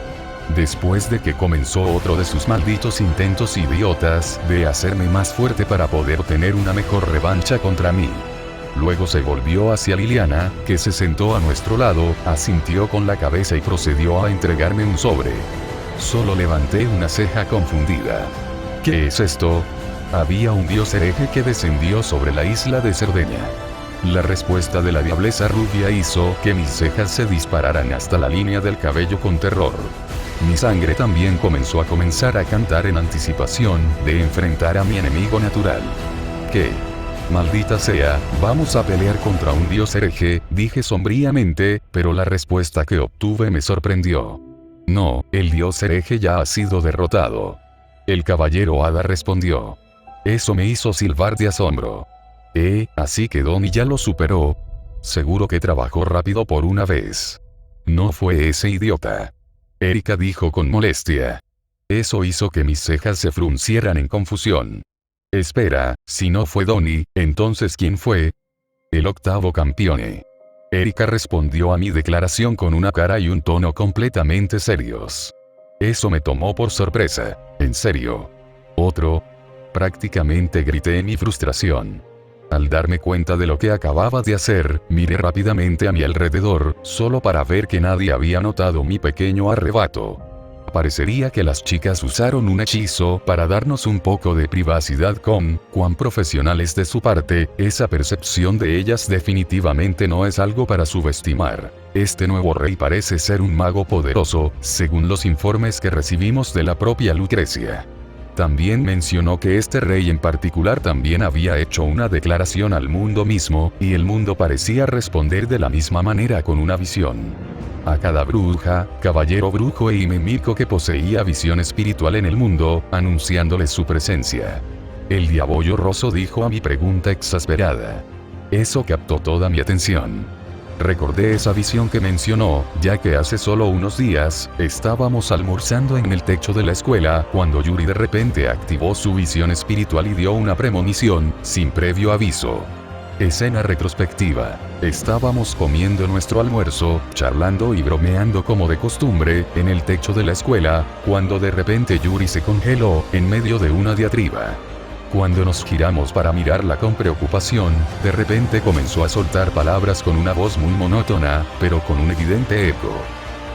Speaker 1: Después de que comenzó otro de sus malditos intentos idiotas de hacerme más fuerte para poder tener una mejor revancha contra mí. Luego se volvió hacia Liliana, que se sentó a nuestro lado, asintió con la cabeza y procedió a entregarme un sobre. Solo levanté una ceja confundida. ¿Qué es esto? Había un dios hereje que descendió sobre la isla de Cerdeña. La respuesta de la diableza rubia hizo que mis cejas se dispararan hasta la línea del cabello con terror. Mi sangre también comenzó a cantar en anticipación de enfrentar a mi enemigo natural. ¿Qué? Maldita sea, vamos a pelear contra un dios hereje, dije sombríamente, pero la respuesta que obtuve me sorprendió. No, el dios hereje ya ha sido derrotado. El caballero hada respondió. Eso me hizo silbar de asombro. Así que Donnie ya lo superó. Seguro que trabajó rápido por una vez. No fue ese idiota. Erika dijo con molestia. Eso hizo que mis cejas se fruncieran en confusión. Espera, si no fue Donnie, entonces ¿quién fue? El octavo campeone. Erika respondió a mi declaración con una cara y un tono completamente serios. Eso me tomó por sorpresa. ¿En serio? ¿Otro? Prácticamente grité en mi frustración. Al darme cuenta de lo que acababa de hacer, miré rápidamente a mi alrededor, solo para ver que nadie había notado mi pequeño arrebato. Parecería que las chicas usaron un hechizo para darnos un poco de privacidad. Cuán profesionales de su parte, esa percepción de ellas definitivamente no es algo para subestimar. Este nuevo rey parece ser un mago poderoso, según los informes que recibimos de la propia Lucrecia. También mencionó que este rey en particular también había hecho una declaración al mundo mismo, y el mundo parecía responder de la misma manera con una visión. A cada bruja, caballero brujo e mímico que poseía visión espiritual en el mundo, anunciándoles su presencia. El diabollo roso dijo a mi pregunta exasperada. Eso captó toda mi atención. Recordé esa visión que mencionó, ya que hace solo unos días, estábamos almorzando en el techo de la escuela, cuando Yuri de repente activó su visión espiritual y dio una premonición, sin previo aviso. Escena retrospectiva. Estábamos comiendo nuestro almuerzo, charlando y bromeando como de costumbre, en el techo de la escuela, cuando de repente Yuri se congeló, en medio de una diatriba. Cuando nos giramos para mirarla con preocupación, de repente comenzó a soltar palabras con una voz muy monótona, pero con un evidente eco.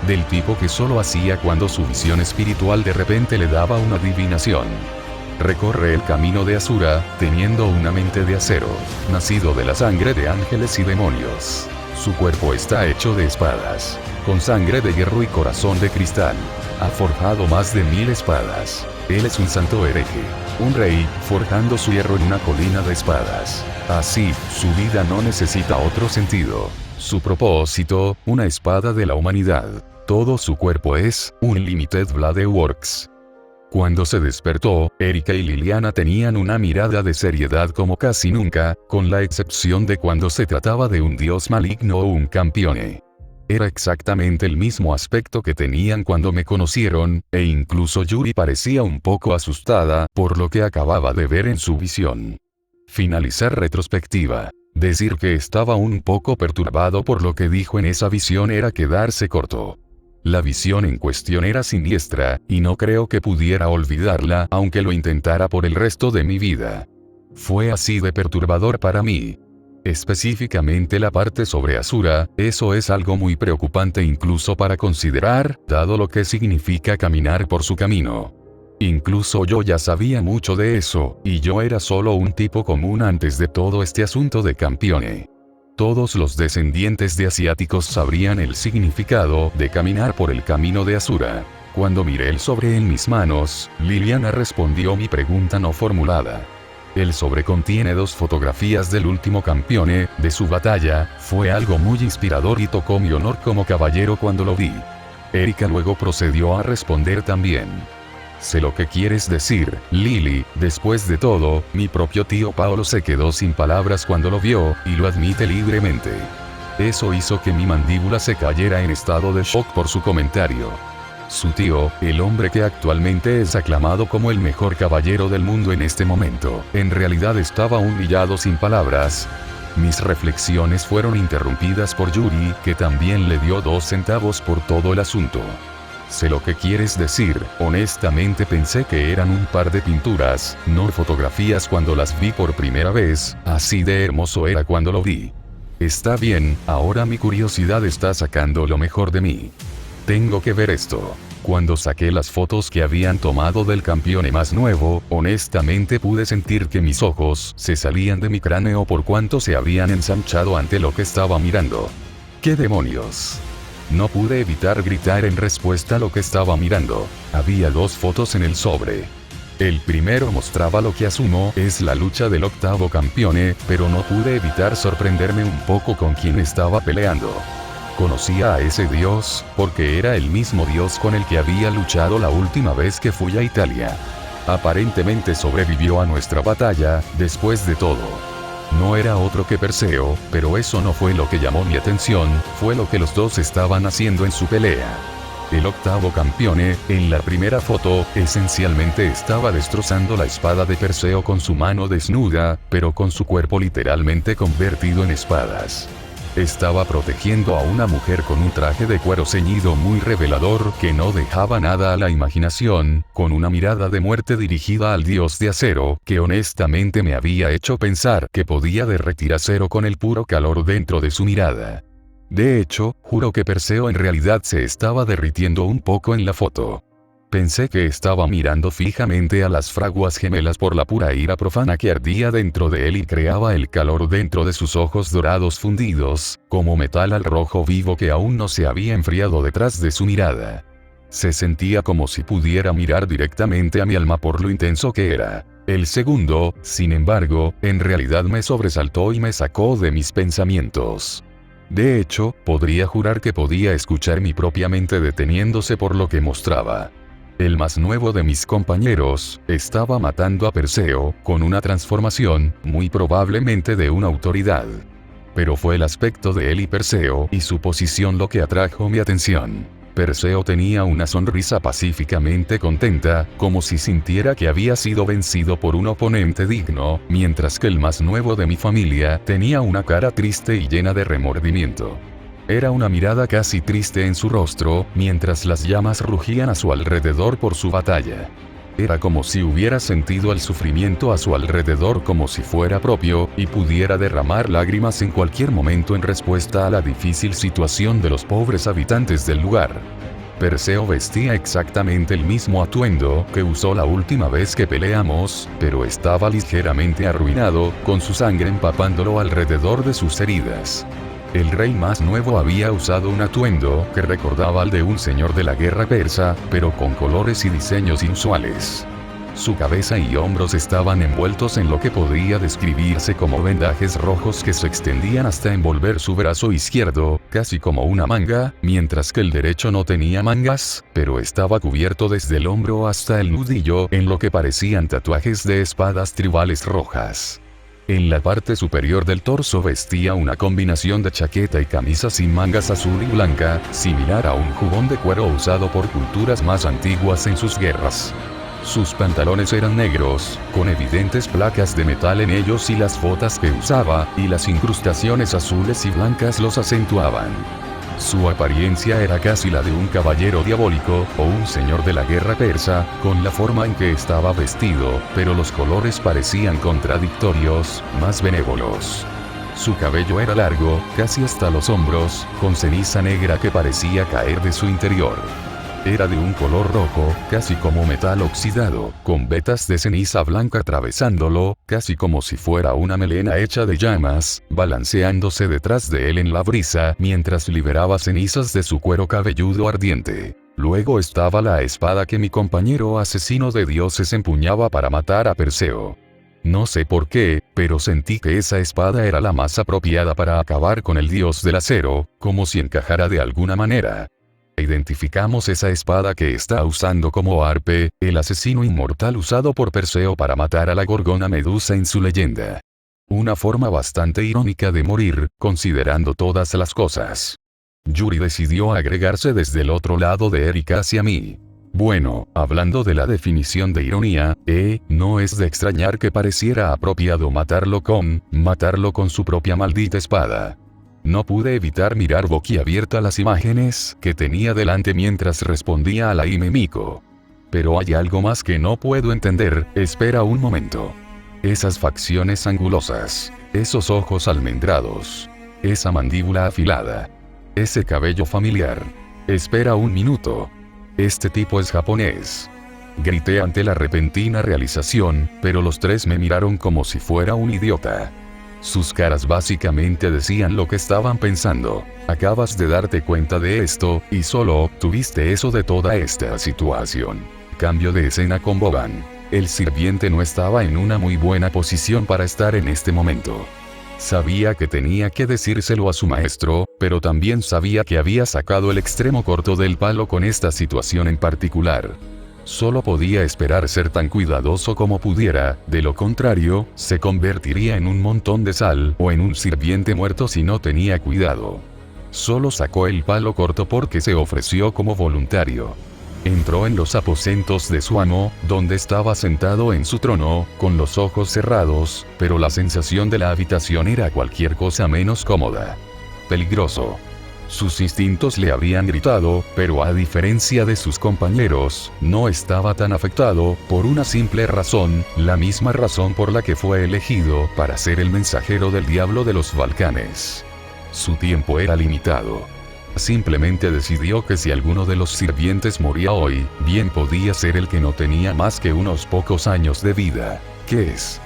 Speaker 1: Del tipo que solo hacía cuando su visión espiritual de repente le daba una adivinación. Recorre el camino de Asura, teniendo una mente de acero, nacido de la sangre de ángeles y demonios. Su cuerpo está hecho de espadas, con sangre de hierro y corazón de cristal. Ha forjado más de 1000 espadas. Él es un santo hereje, un rey, forjando su hierro en una colina de espadas. Así, su vida no necesita otro sentido. Su propósito, una espada de la humanidad. Todo su cuerpo es, Unlimited Blade Works. Cuando se despertó, Erika y Liliana tenían una mirada de seriedad como casi nunca, con la excepción de cuando se trataba de un dios maligno o un campione. Era exactamente el mismo aspecto que tenían cuando me conocieron, e incluso Yuri parecía un poco asustada por lo que acababa de ver en su visión. Finalizar retrospectiva. Decir que estaba un poco perturbado por lo que dijo en esa visión era quedarse corto. La visión en cuestión era siniestra, y no creo que pudiera olvidarla aunque lo intentara por el resto de mi vida. Fue así de perturbador para mí. Específicamente la parte sobre Asura, eso es algo muy preocupante incluso para considerar, dado lo que significa caminar por su camino. Incluso yo ya sabía mucho de eso, y yo era solo un tipo común antes de todo este asunto de campione. Todos los descendientes de asiáticos sabrían el significado de caminar por el camino de Asura. Cuando miré el sobre en mis manos, Liliana respondió mi pregunta no formulada. El sobre contiene 2 fotografías del último campione, de su batalla, fue algo muy inspirador y tocó mi honor como caballero cuando lo vi. Erika luego procedió a responder también. Sé lo que quieres decir, Lily, después de todo, mi propio tío Paolo se quedó sin palabras cuando lo vio, y lo admite libremente. Eso hizo que mi mandíbula se cayera en estado de shock por su comentario. Su tío, el hombre que actualmente es aclamado como el mejor caballero del mundo en este momento, en realidad estaba humillado sin palabras. Mis reflexiones fueron interrumpidas por Yuri, que también le dio 2 centavos por todo el asunto. Sé lo que quieres decir, honestamente pensé que eran un par de pinturas, no fotografías cuando las vi por primera vez, así de hermoso era cuando lo vi. Está bien, ahora mi curiosidad está sacando lo mejor de mí. Tengo que ver esto. Cuando saqué las fotos que habían tomado del campione más nuevo, honestamente pude sentir que mis ojos se salían de mi cráneo por cuanto se habían ensanchado ante lo que estaba mirando. ¿Qué demonios? No pude evitar gritar en respuesta a lo que estaba mirando. Había 2 fotos en el sobre. El primero mostraba lo que asumo es la lucha del 8º campione, pero no pude evitar sorprenderme un poco con quien estaba peleando. Conocía a ese dios, porque era el mismo dios con el que había luchado la última vez que fui a Italia. Aparentemente sobrevivió a nuestra batalla, después de todo. No era otro que Perseo, pero eso no fue lo que llamó mi atención, fue lo que los dos estaban haciendo en su pelea. El 8º campione, en la primera foto, esencialmente estaba destrozando la espada de Perseo con su mano desnuda, pero con su cuerpo literalmente convertido en espadas. Estaba protegiendo a una mujer con un traje de cuero ceñido muy revelador que no dejaba nada a la imaginación, con una mirada de muerte dirigida al dios de acero, que honestamente me había hecho pensar que podía derretir acero con el puro calor dentro de su mirada. De hecho, juro que Perseo en realidad se estaba derritiendo un poco en la foto. Pensé que estaba mirando fijamente a las fraguas gemelas por la pura ira profana que ardía dentro de él y creaba el calor dentro de sus ojos dorados fundidos, como metal al rojo vivo que aún no se había enfriado detrás de su mirada. Se sentía como si pudiera mirar directamente a mi alma por lo intenso que era. El segundo, sin embargo, en realidad me sobresaltó y me sacó de mis pensamientos. De hecho, podría jurar que podía escuchar mi propia mente deteniéndose por lo que mostraba. El más nuevo de mis compañeros, estaba matando a Perseo, con una transformación, muy probablemente de una autoridad. Pero fue el aspecto de él y Perseo y su posición lo que atrajo mi atención. Perseo tenía una sonrisa pacíficamente contenta, como si sintiera que había sido vencido por un oponente digno, mientras que el más nuevo de mi familia tenía una cara triste y llena de remordimiento. Era una mirada casi triste en su rostro, mientras las llamas rugían a su alrededor por su batalla. Era como si hubiera sentido el sufrimiento a su alrededor como si fuera propio, y pudiera derramar lágrimas en cualquier momento en respuesta a la difícil situación de los pobres habitantes del lugar. Perseo vestía exactamente el mismo atuendo que usó la última vez que peleamos, pero estaba ligeramente arruinado, con su sangre empapándolo alrededor de sus heridas. El rey más nuevo había usado un atuendo que recordaba al de un señor de la guerra persa, pero con colores y diseños inusuales. Su cabeza y hombros estaban envueltos en lo que podría describirse como vendajes rojos que se extendían hasta envolver su brazo izquierdo, casi como una manga, mientras que el derecho no tenía mangas, pero estaba cubierto desde el hombro hasta el nudillo en lo que parecían tatuajes de espadas tribales rojas. En la parte superior del torso vestía una combinación de chaqueta y camisa sin mangas azul y blanca, similar a un jubón de cuero usado por culturas más antiguas en sus guerras. Sus pantalones eran negros, con evidentes placas de metal en ellos y las botas que usaba, y las incrustaciones azules y blancas los acentuaban. Su apariencia era casi la de un caballero diabólico, o un señor de la guerra persa, con la forma en que estaba vestido, pero los colores parecían contradictorios, más benévolos. Su cabello era largo, casi hasta los hombros, con ceniza negra que parecía caer de su interior. Era de un color rojo, casi como metal oxidado, con vetas de ceniza blanca atravesándolo, casi como si fuera una melena hecha de llamas, balanceándose detrás de él en la brisa mientras liberaba cenizas de su cuero cabelludo ardiente. Luego estaba la espada que mi compañero asesino de dioses empuñaba para matar a Perseo. No sé por qué, pero sentí que esa espada era la más apropiada para acabar con el dios del acero, como si encajara de alguna manera. Identificamos esa espada que está usando como arpe, el asesino inmortal usado por Perseo para matar a la gorgona Medusa en su leyenda. Una forma bastante irónica de morir, considerando todas las cosas. Yuri decidió agregarse desde el otro lado de Eric hacia mí. Bueno, hablando de la definición de ironía, no es de extrañar que pareciera apropiado matarlo con su propia maldita espada. No pude evitar mirar boquiabierta las imágenes que tenía delante mientras respondía a la Miko. Pero hay algo más que no puedo entender, espera un momento. Esas facciones angulosas, esos ojos almendrados, esa mandíbula afilada, ese cabello familiar. Espera un minuto. Este tipo es japonés. Grité ante la repentina realización, pero los tres me miraron como si fuera un idiota. Sus caras básicamente decían lo que estaban pensando. Acabas de darte cuenta de esto, y solo obtuviste eso de toda esta situación. Cambio de escena con Boban. El sirviente no estaba en una muy buena posición para estar en este momento. Sabía que tenía que decírselo a su maestro, pero también sabía que había sacado el extremo corto del palo con esta situación en particular. Solo podía esperar ser tan cuidadoso como pudiera, de lo contrario, se convertiría en un montón de sal o en un sirviente muerto si no tenía cuidado. Solo sacó el palo corto porque se ofreció como voluntario. Entró en los aposentos de su amo, donde estaba sentado en su trono, con los ojos cerrados, pero la sensación de la habitación era cualquier cosa menos cómoda. Peligroso. Sus instintos le habían gritado, pero a diferencia de sus compañeros, no estaba tan afectado, por una simple razón, la misma razón por la que fue elegido para ser el mensajero del diablo de los Balcanes. Su tiempo era limitado. Simplemente decidió que si alguno de los sirvientes moría hoy, bien podía ser el que no tenía más que unos pocos años de vida. ¿Qué es?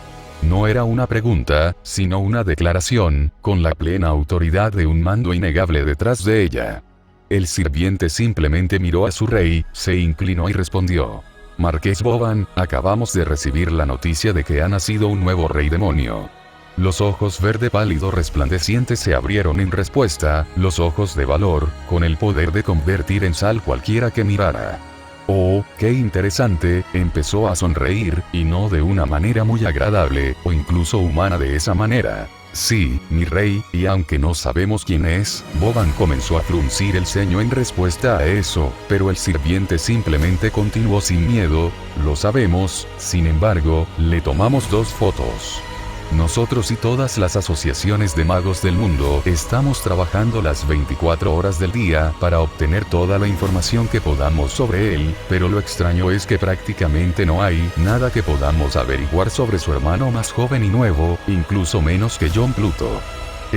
Speaker 1: No era una pregunta, sino una declaración, con la plena autoridad de un mando innegable detrás de ella. El sirviente simplemente miró a su rey, se inclinó y respondió. Marqués Boban, acabamos de recibir la noticia de que ha nacido un nuevo rey demonio. Los ojos verde pálido resplandecientes se abrieron en respuesta, los ojos de valor, con el poder de convertir en sal cualquiera que mirara. Oh, qué interesante, empezó a sonreír, y no de una manera muy agradable, o incluso humana de esa manera. Sí, mi rey, y aunque no sabemos quién es, Boban comenzó a fruncir el ceño en respuesta a eso, pero el sirviente simplemente continuó sin miedo. Lo sabemos, sin embargo, le tomamos 2 fotos. Nosotros y todas las asociaciones de magos del mundo estamos trabajando las 24 horas del día para obtener toda la información que podamos sobre él, pero lo extraño es que prácticamente no hay nada que podamos averiguar sobre su hermano más joven y nuevo, incluso menos que John Pluto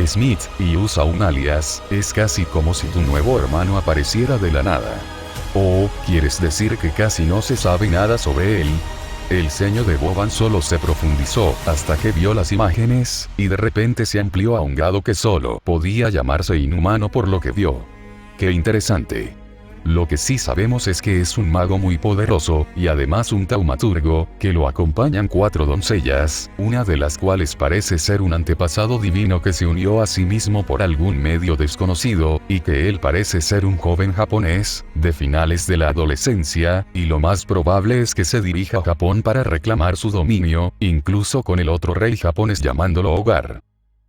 Speaker 1: Smith, y usa un alias. Es casi como si tu nuevo hermano apareciera de la nada. ¿O quieres decir que casi no se sabe nada sobre él? El ceño de Boban solo se profundizó hasta que vio las imágenes, y de repente se amplió a un grado que solo podía llamarse inhumano por lo que vio. ¡Qué interesante! Lo que sí sabemos es que es un mago muy poderoso, y además un taumaturgo, que lo acompañan 4 doncellas, una de las cuales parece ser un antepasado divino que se unió a sí mismo por algún medio desconocido, y que él parece ser un joven japonés, de finales de la adolescencia, y lo más probable es que se dirija a Japón para reclamar su dominio, incluso con el otro rey japonés llamándolo hogar.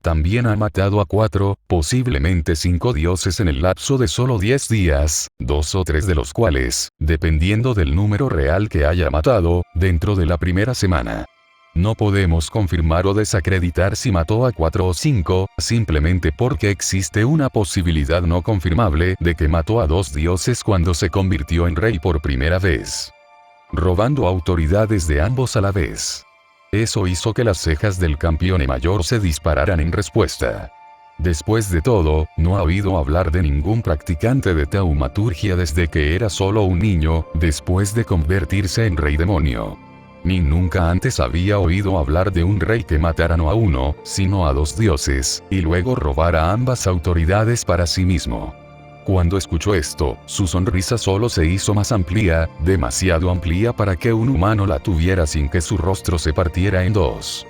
Speaker 1: También ha matado a 4, posiblemente 5 dioses en el lapso de solo 10 días, 2 o 3 de los cuales, dependiendo del número real que haya matado, dentro de la primera semana. No podemos confirmar o desacreditar si mató a 4 o 5, simplemente porque existe una posibilidad no confirmable de que mató a 2 dioses cuando se convirtió en rey por primera vez, robando autoridades de ambos a la vez. Eso hizo que las cejas del campeón mayor se dispararan en respuesta. Después de todo, no ha oído hablar de ningún practicante de taumaturgia desde que era solo un niño, después de convertirse en rey demonio. Ni nunca antes había oído hablar de un rey que matara no a 1, sino a 2 dioses, y luego robara ambas autoridades para sí mismo. Cuando escuchó esto, su sonrisa solo se hizo más amplia, demasiado amplia para que un humano la tuviera sin que su rostro se partiera en 2.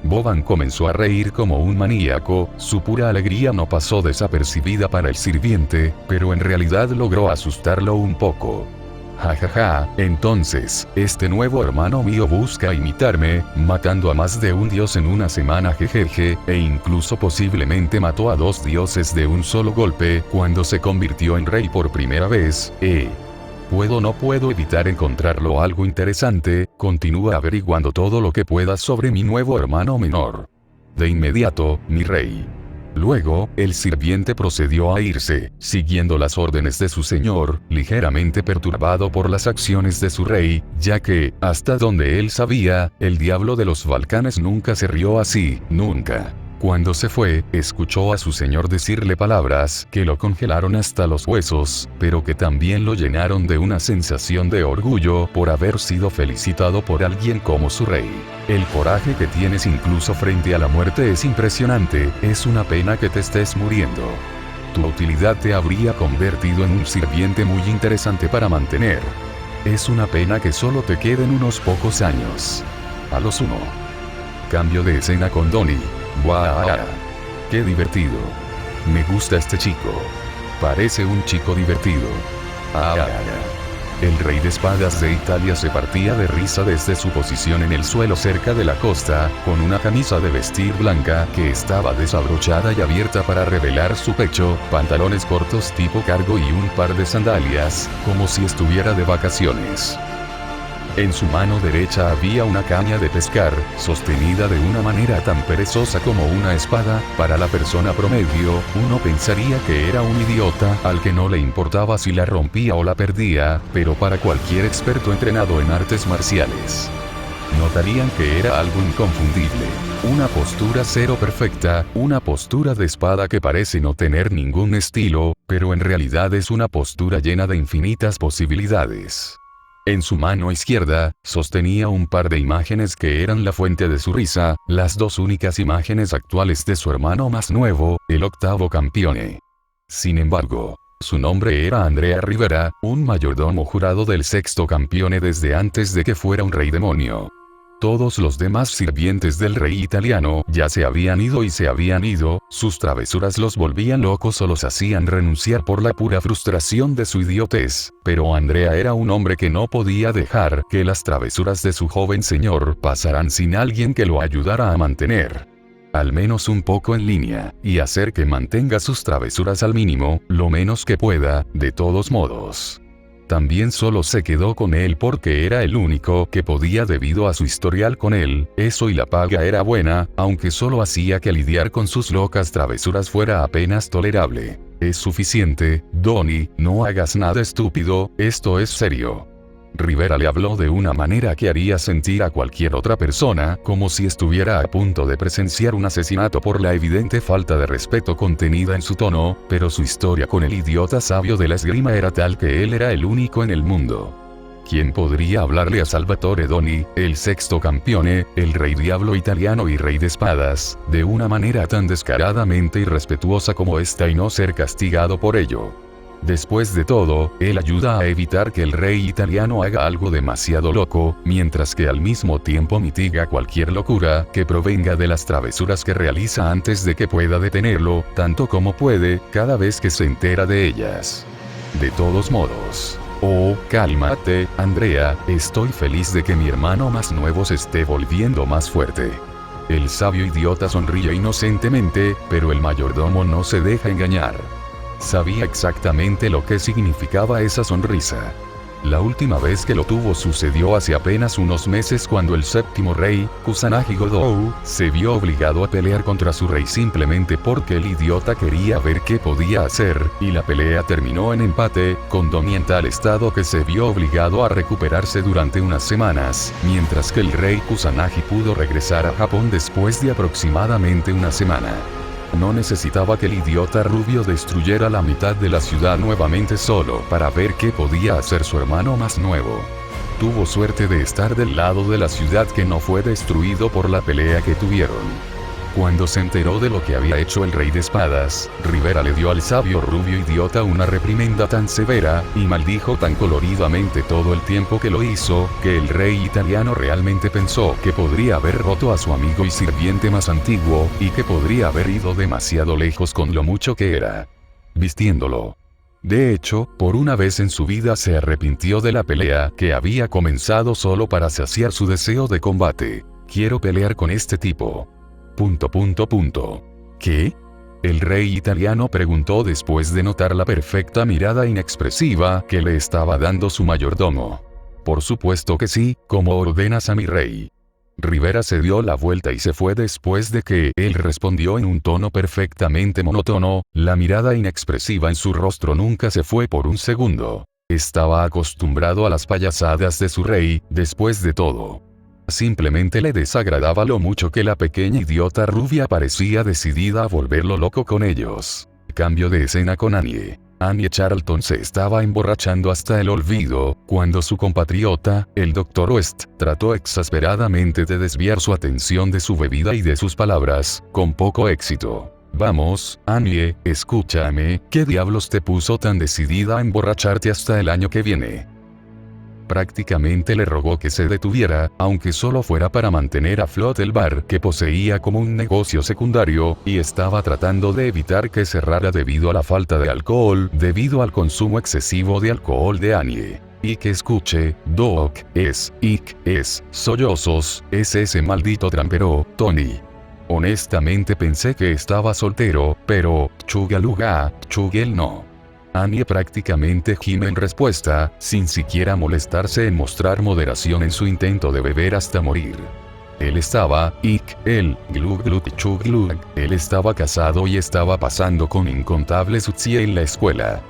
Speaker 1: Boban comenzó a reír como un maníaco. Su pura alegría no pasó desapercibida para el sirviente, pero en realidad logró asustarlo un poco. Entonces, este nuevo hermano mío busca imitarme, matando a más de un dios en una semana jejeje, e incluso posiblemente mató a 2 dioses de un solo golpe, cuando se convirtió en rey por primera vez. No puedo evitar encontrarlo algo interesante. Continúa averiguando todo lo que puedas sobre mi nuevo hermano menor. De inmediato, mi rey. Luego, el sirviente procedió a irse, siguiendo las órdenes de su señor, ligeramente perturbado por las acciones de su rey, ya que, hasta donde él sabía, el diablo de los Balcanes nunca se rió así, nunca. Cuando se fue, escuchó a su señor decirle palabras que lo congelaron hasta los huesos, pero que también lo llenaron de una sensación de orgullo por haber sido felicitado por alguien como su rey. El coraje que tienes incluso frente a la muerte es impresionante. Es una pena que te estés muriendo. Tu utilidad te habría convertido en un sirviente muy interesante para mantener. Es una pena que solo te queden unos pocos años. A los 1. Cambio de escena con Donnie. ¡Guau! ¡Qué divertido! Me gusta este chico. Parece un chico divertido. El rey de espadas de Italia se partía de risa desde su posición en el suelo cerca de la costa, con una camisa de vestir blanca que estaba desabrochada y abierta para revelar su pecho, pantalones cortos tipo cargo y un par de sandalias, como si estuviera de vacaciones. En su mano derecha había una caña de pescar, sostenida de una manera tan perezosa como una espada. Para la persona promedio, uno pensaría que era un idiota al que no le importaba si la rompía o la perdía, pero para cualquier experto entrenado en artes marciales, notarían que era algo inconfundible. Una postura cero perfecta, una postura de espada que parece no tener ningún estilo, pero en realidad es una postura llena de infinitas posibilidades. En su mano izquierda, sostenía un par de imágenes que eran la fuente de su risa, las 2 únicas imágenes actuales de su hermano más nuevo, el 8º campeone. Sin embargo, su nombre era Andrea Rivera, un mayordomo jurado del 6º campeone desde antes de que fuera un rey demonio. todos los demás sirvientes del rey italiano ya se habían ido y se habían ido, sus travesuras los volvían locos o los hacían renunciar por la pura frustración de su idiotez, pero Andrea era un hombre que no podía dejar que las travesuras de su joven señor pasaran sin alguien que lo ayudara a mantener al menos un poco en línea, y hacer que mantenga sus travesuras al mínimo, lo menos que pueda, de todos modos. También solo se quedó con él porque era el único que podía debido a su historial con él, eso y la paga era buena, aunque solo hacía que lidiar con sus locas travesuras fuera apenas tolerable. Es suficiente, Donny, no hagas nada estúpido, esto es serio. Rivera le habló de una manera que haría sentir a cualquier otra persona como si estuviera a punto de presenciar un asesinato por la evidente falta de respeto contenida en su tono, pero su historia con el idiota sabio de la esgrima era tal que él era el único en el mundo. ¿Quién podría hablarle a Salvatore Donny, el sexto campeone, el rey diablo italiano y rey de espadas, de una manera tan descaradamente irrespetuosa como esta y no ser castigado por ello? Después de todo, él ayuda a evitar que el rey italiano haga algo demasiado loco, mientras que al mismo tiempo mitiga cualquier locura que provenga de las travesuras que realiza antes de que pueda detenerlo, tanto como puede, cada vez que se entera de ellas. De todos modos. Oh, cálmate, Andrea, estoy feliz de que mi hermano más nuevo se esté volviendo más fuerte. El sabio idiota sonríe inocentemente, pero el mayordomo no se deja engañar. Sabía exactamente lo que significaba esa sonrisa. La última vez que lo tuvo sucedió hace apenas unos meses cuando el séptimo rey, Kusanagi Godou, se vio obligado a pelear contra su rey simplemente porque el idiota quería ver qué podía hacer, y la pelea terminó en empate, con Donny en tal estado que se vio obligado a recuperarse durante unas semanas, mientras que el rey Kusanagi pudo regresar a Japón después de aproximadamente una semana. No necesitaba que el idiota rubio destruyera la mitad de la ciudad nuevamente solo para ver qué podía hacer su hermano más nuevo. Tuvo suerte de estar del lado de la ciudad que no fue destruido por la pelea que tuvieron. Cuando se enteró de lo que había hecho el rey de espadas, Rivera le dio al sabio rubio idiota una reprimenda tan severa, y maldijo tan coloridamente todo el tiempo que lo hizo, que el rey italiano realmente pensó que podría haber roto a su amigo y sirviente más antiguo, y que podría haber ido demasiado lejos con lo mucho que era vistiéndolo. De hecho, por una vez en su vida se arrepintió de la pelea que había comenzado solo para saciar su deseo de combate. Quiero pelear con este tipo. ¿Qué? El rey italiano preguntó después de notar la perfecta mirada inexpresiva que le estaba dando su mayordomo. Por supuesto que sí, como ordenas a mi rey. Rivera se dio la vuelta y se fue después de que él respondió en un tono perfectamente monótono, la mirada inexpresiva en su rostro nunca se fue por un segundo. Estaba acostumbrado a las payasadas de su rey, después de todo. Simplemente le desagradaba lo mucho que la pequeña idiota rubia parecía decidida a volverlo loco con ellos. Cambio de escena con Annie. Annie Charlton se estaba emborrachando hasta el olvido, cuando su compatriota, el Dr. West, trató exasperadamente de desviar su atención de su bebida y de sus palabras, con poco éxito. Vamos, Annie, escúchame, ¿qué diablos te puso tan decidida a emborracharte hasta el año que viene? Prácticamente le rogó que se detuviera, aunque solo fuera para mantener a flote el bar que poseía como un negocio secundario, y estaba tratando de evitar que cerrara debido a la falta de alcohol, debido al consumo excesivo de alcohol de Annie. Y que escuche, Doc, sollozos, es ese maldito trampero, Tony. Honestamente pensé que estaba soltero, pero, chugaluga, chugel no. Annie prácticamente gime en respuesta, sin siquiera molestarse en mostrar moderación en su intento de beber hasta morir. Él estaba, glug glug chug glug, él estaba casado y estaba pasando con incontables utsie en la escuela.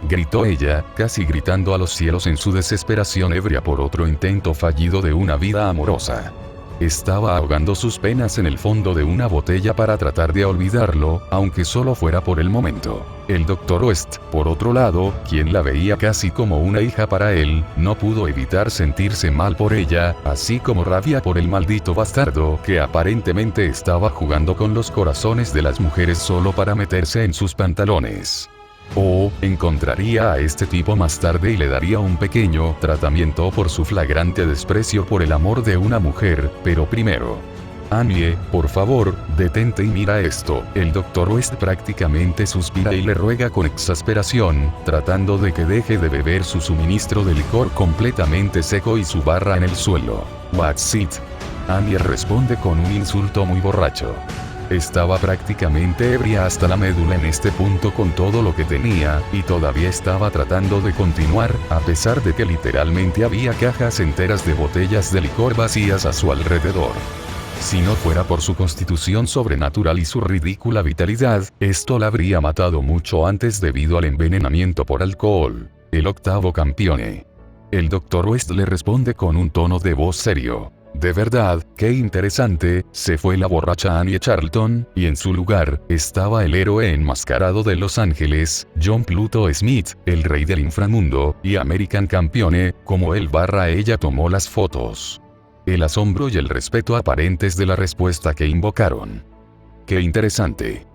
Speaker 1: Gritó ella, casi gritando a los cielos en su desesperación ebria por otro intento fallido de una vida amorosa. Estaba ahogando sus penas en el fondo de una botella para tratar de olvidarlo, aunque solo fuera por el momento. El Dr. West, por otro lado, quien la veía casi como una hija para él, no pudo evitar sentirse mal por ella, así como rabia por el maldito bastardo que aparentemente estaba jugando con los corazones de las mujeres solo para meterse en sus pantalones. O, encontraría a este tipo más tarde y le daría un pequeño tratamiento por su flagrante desprecio por el amor de una mujer, pero primero. Annie, por favor, detente y mira esto. El Dr. West prácticamente suspira y le ruega con exasperación, tratando de que deje de beber su suministro de licor completamente seco y su barra en el suelo. What's it? Annie responde con un insulto muy borracho. Estaba prácticamente ebria hasta la médula en este punto con todo lo que tenía, y todavía estaba tratando de continuar, a pesar de que literalmente había cajas enteras de botellas de licor vacías a su alrededor. Si no fuera por su constitución sobrenatural y su ridícula vitalidad, esto la habría matado mucho antes debido al envenenamiento por alcohol. El octavo campeone. El Dr. West le responde con un tono de voz serio. De verdad, qué interesante, se fue la borracha Annie Charlton, y en su lugar, estaba el héroe enmascarado de Los Ángeles, John Pluto Smith, el rey del inframundo, y American Campione, como él / ella tomó las fotos. El asombro y el respeto aparentes de la respuesta que invocaron. Qué interesante.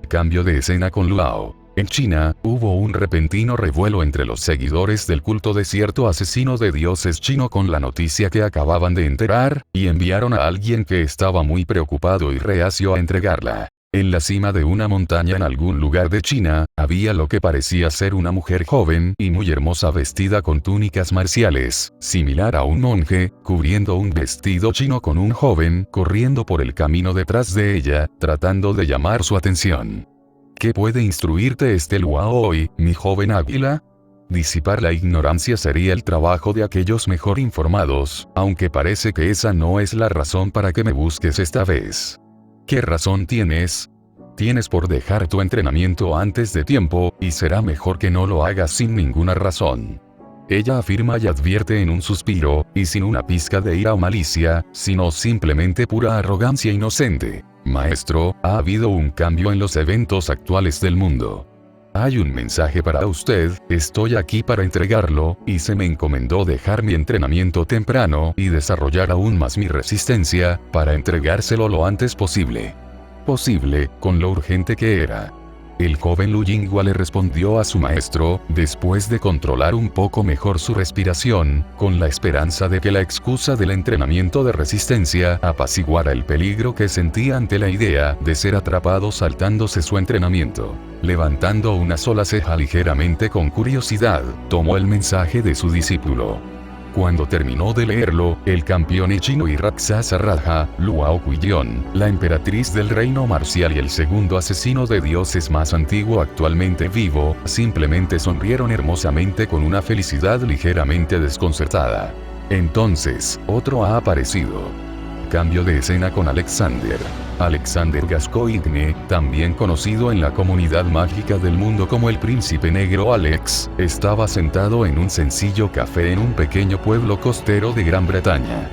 Speaker 1: Cambio de escena con Luao. En China, hubo un repentino revuelo entre los seguidores del culto de cierto asesino de dioses chino con la noticia que acababan de enterar, y enviaron a alguien que estaba muy preocupado y reacio a entregarla. En la cima de una montaña en algún lugar de China, había lo que parecía ser una mujer joven y muy hermosa vestida con túnicas marciales, similar a un monje, cubriendo un vestido chino con un joven corriendo por el camino detrás de ella, tratando de llamar su atención. ¿Qué puede instruirte este Luao hoy, mi joven águila? Disipar la ignorancia sería el trabajo de aquellos mejor informados, aunque parece que esa no es la razón para que me busques esta vez. ¿Qué razón tienes? Tienes por dejar tu entrenamiento antes de tiempo, y será mejor que no lo hagas sin ninguna razón. Ella afirma y advierte en un suspiro, y sin una pizca de ira o malicia, sino simplemente pura arrogancia inocente. Maestro, ha habido un cambio en los eventos actuales del mundo. Hay un mensaje para usted, estoy aquí para entregarlo, y se me encomendó dejar mi entrenamiento temprano y desarrollar aún más mi resistencia, para entregárselo lo antes posible. Posible, con lo urgente que era. El joven Lu Yinghua le respondió a su maestro, después de controlar un poco mejor su respiración, con la esperanza de que la excusa del entrenamiento de resistencia apaciguara el peligro que sentía ante la idea de ser atrapado saltándose su entrenamiento. Levantando una sola ceja ligeramente con curiosidad, tomó el mensaje de su discípulo. Cuando terminó de leerlo, el campeón chino y Raksasa Raja, Luao Quiyon, la emperatriz del reino marcial y el segundo asesino de dioses más antiguo actualmente vivo, simplemente sonrieron hermosamente con una felicidad ligeramente desconcertada. Entonces, otro ha aparecido. Cambio de escena con Alexander. Alexander Gascoigne, también conocido en la comunidad mágica del mundo como el Príncipe Negro Alex, estaba sentado en un sencillo café en un pequeño pueblo costero de Gran Bretaña.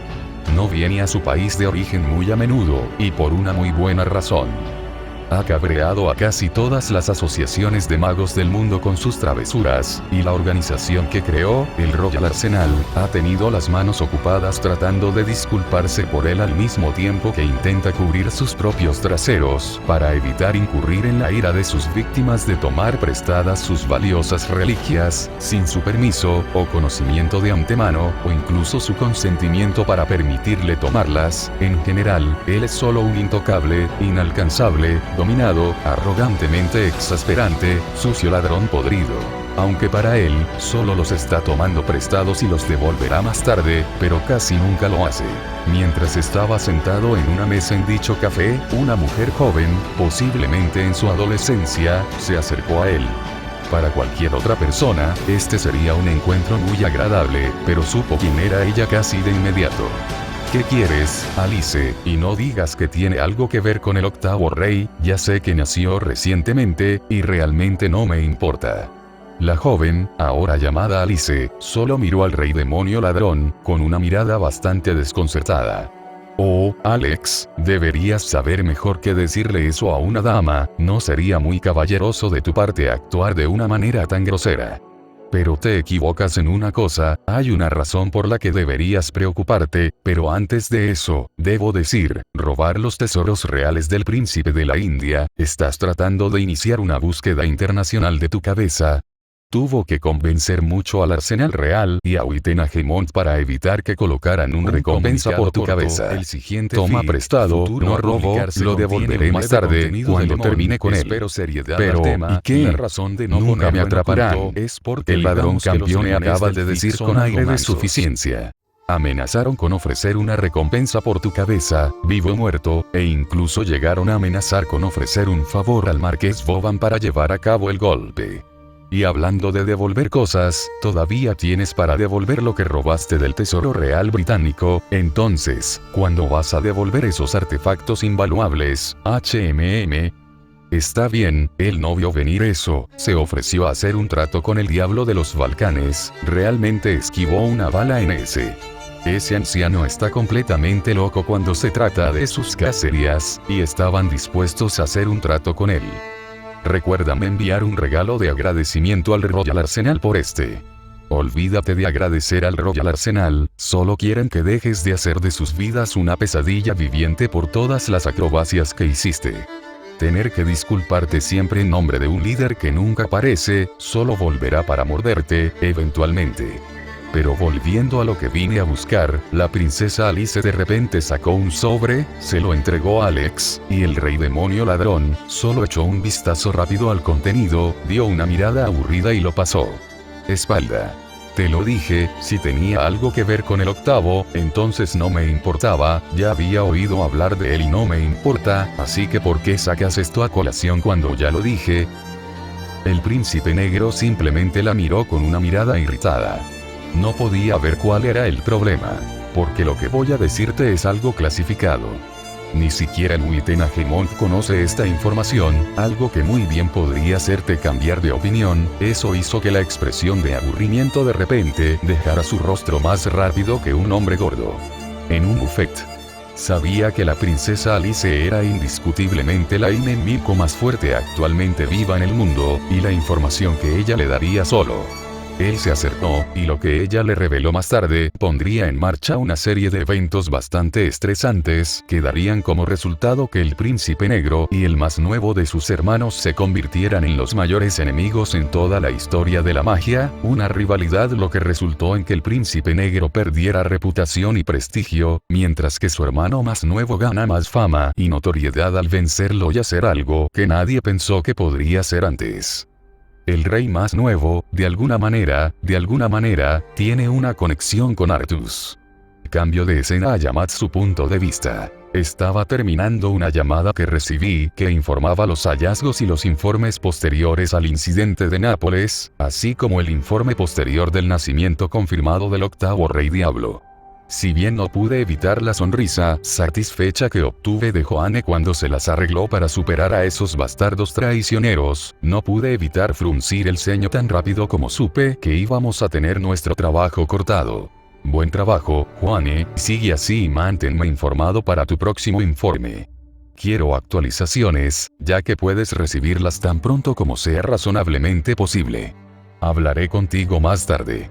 Speaker 1: No viene a su país de origen muy a menudo, y por una muy buena razón. Ha cabreado a casi todas las asociaciones de magos del mundo con sus travesuras, y la organización que creó, el Royal Arsenal, ha tenido las manos ocupadas tratando de disculparse por él al mismo tiempo que intenta cubrir sus propios traseros, para evitar incurrir en la ira de sus víctimas de tomar prestadas sus valiosas reliquias, sin su permiso, o conocimiento de antemano, o incluso su consentimiento para permitirle tomarlas. En general, él es solo un intocable, inalcanzable, dominado, arrogantemente exasperante, sucio ladrón podrido. Aunque para él, solo los está tomando prestados y los devolverá más tarde, pero casi nunca lo hace. Mientras estaba sentado en una mesa en dicho café, una mujer joven, posiblemente en su adolescencia, se acercó a él. Para cualquier otra persona, este sería un encuentro muy agradable, pero supo quién era ella casi de inmediato. ¿Qué quieres, Alice? Y no digas que tiene algo que ver con el octavo rey, ya sé que nació recientemente, y realmente no me importa. La joven, ahora llamada Alice, solo miró al rey demonio ladrón, con una mirada bastante desconcertada. Oh, Alex, deberías saber mejor que decirle eso a una dama, no sería muy caballeroso de tu parte actuar de una manera tan grosera. Pero te equivocas en una cosa, hay una razón por la que deberías preocuparte, pero antes de eso, debo decir, robar los tesoros reales del príncipe de la India, estás tratando de iniciar una búsqueda internacional de tu cabeza. Tuvo que convencer mucho al Arsenal Real y a Uitenhagement para evitar que colocaran una recompensa por tu cabeza. El siguiente toma prestado, no robo, lo devolveré más tarde, cuando termine con él. Pero, ¿y qué? Nunca me atraparán. El ladrón campione acaba de decir con aire de suficiencia. Amenazaron con ofrecer una recompensa por tu cabeza, vivo o muerto, e incluso llegaron a amenazar con ofrecer un favor al marqués Boban para llevar a cabo el golpe. Y hablando de devolver cosas, todavía tienes para devolver lo que robaste del Tesoro Real Británico, entonces, ¿cuándo vas a devolver esos artefactos invaluables, HMM? Está bien, él no vio venir eso, se ofreció a hacer un trato con el diablo de los Balcanes, realmente esquivó una bala en ese. Ese anciano está completamente loco cuando se trata de sus cacerías, y estaban dispuestos a hacer un trato con él. Recuérdame enviar un regalo de agradecimiento al Royal Arsenal por este. Olvídate de agradecer al Royal Arsenal, solo quieren que dejes de hacer de sus vidas una pesadilla viviente por todas las acrobacias que hiciste. Tener que disculparte siempre en nombre de un líder que nunca aparece, solo volverá para morderte, eventualmente. Pero volviendo a lo que vine a buscar, la princesa Alice de repente sacó un sobre, se lo entregó a Alex, y el rey demonio ladrón, solo echó un vistazo rápido al contenido, dio una mirada aburrida y lo pasó. Espalda. Te lo dije, si tenía algo que ver con el octavo, entonces no me importaba, ya había oído hablar de él y no me importa, así que ¿por qué sacas esto a colación cuando ya lo dije? El príncipe negro simplemente la miró con una mirada irritada. No podía ver cuál era el problema, porque lo que voy a decirte es algo clasificado. Ni siquiera el Uitenhagement conoce esta información, algo que muy bien podría hacerte cambiar de opinión. Eso hizo que la expresión de aburrimiento de repente dejara su rostro más rápido que un hombre gordo. En un buffet. Sabía que la princesa Alice era indiscutiblemente la enemigo más fuerte actualmente viva en el mundo, y la información que ella le daría solo. Él se acercó, y lo que ella le reveló más tarde, pondría en marcha una serie de eventos bastante estresantes, que darían como resultado que el príncipe negro y el más nuevo de sus hermanos se convirtieran en los mayores enemigos en toda la historia de la magia, una rivalidad lo que resultó en que el príncipe negro perdiera reputación y prestigio, mientras que su hermano más nuevo gana más fama y notoriedad al vencerlo y hacer algo que nadie pensó que podría hacer antes. El rey más nuevo, de alguna manera, tiene una conexión con Artus. Cambio de escena a Yamatsu. Punto de vista. Estaba terminando una llamada que recibí que informaba los hallazgos y los informes posteriores al incidente de Nápoles, así como el informe posterior del nacimiento confirmado del octavo rey diablo. Si bien no pude evitar la sonrisa satisfecha que obtuve de Joanne cuando se las arregló para superar a esos bastardos traicioneros, no pude evitar fruncir el ceño tan rápido como supe que íbamos a tener nuestro trabajo cortado. Buen trabajo, Joanne, sigue así y manténme informado para tu próximo informe. Quiero actualizaciones, ya que puedes recibirlas tan pronto como sea razonablemente posible. Hablaré contigo más tarde.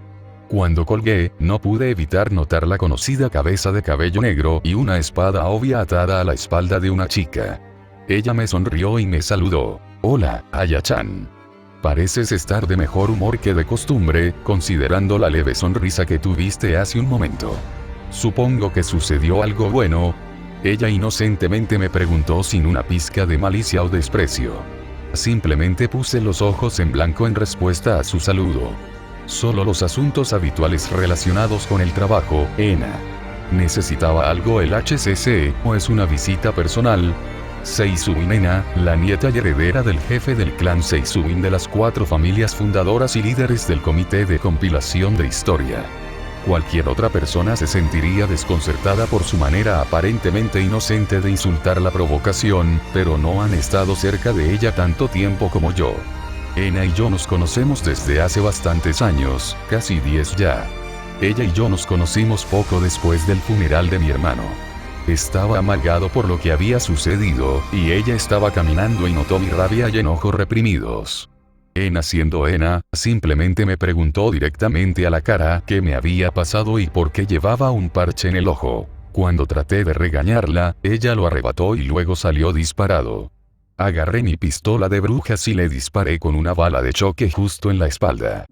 Speaker 1: Cuando colgué, no pude evitar notar la conocida cabeza de cabello negro y una espada obvia atada a la espalda de una chica. Ella me sonrió y me saludó. Hola, Aya-chan. Pareces estar de mejor humor que de costumbre, considerando la leve sonrisa que tuviste hace un momento. Supongo que sucedió algo bueno. Ella inocentemente me preguntó sin una pizca de malicia o desprecio. Simplemente puse los ojos en blanco en respuesta a su saludo. Solo los asuntos habituales relacionados con el trabajo, Ena. ¿Necesitaba algo el HCC, o es una visita personal? Seisuin Ena, la nieta y heredera del jefe del clan Seisuin de las 4 familias fundadoras y líderes del comité de compilación de historia. Cualquier otra persona se sentiría desconcertada por su manera aparentemente inocente de insultar la provocación, pero no han estado cerca de ella tanto tiempo como yo. Ena y yo nos conocemos desde hace bastantes años, casi 10 ya. Ella y yo nos conocimos poco después del funeral de mi hermano. Estaba amargado por lo que había sucedido, y ella estaba caminando y notó mi rabia y enojo reprimidos. Ena, siendo Ena, simplemente me preguntó directamente a la cara qué me había pasado y por qué llevaba un parche en el ojo. Cuando traté de regañarla, ella lo arrebató y luego salió disparado. Agarré mi pistola de brujas y le disparé con una bala de choque justo en la espalda.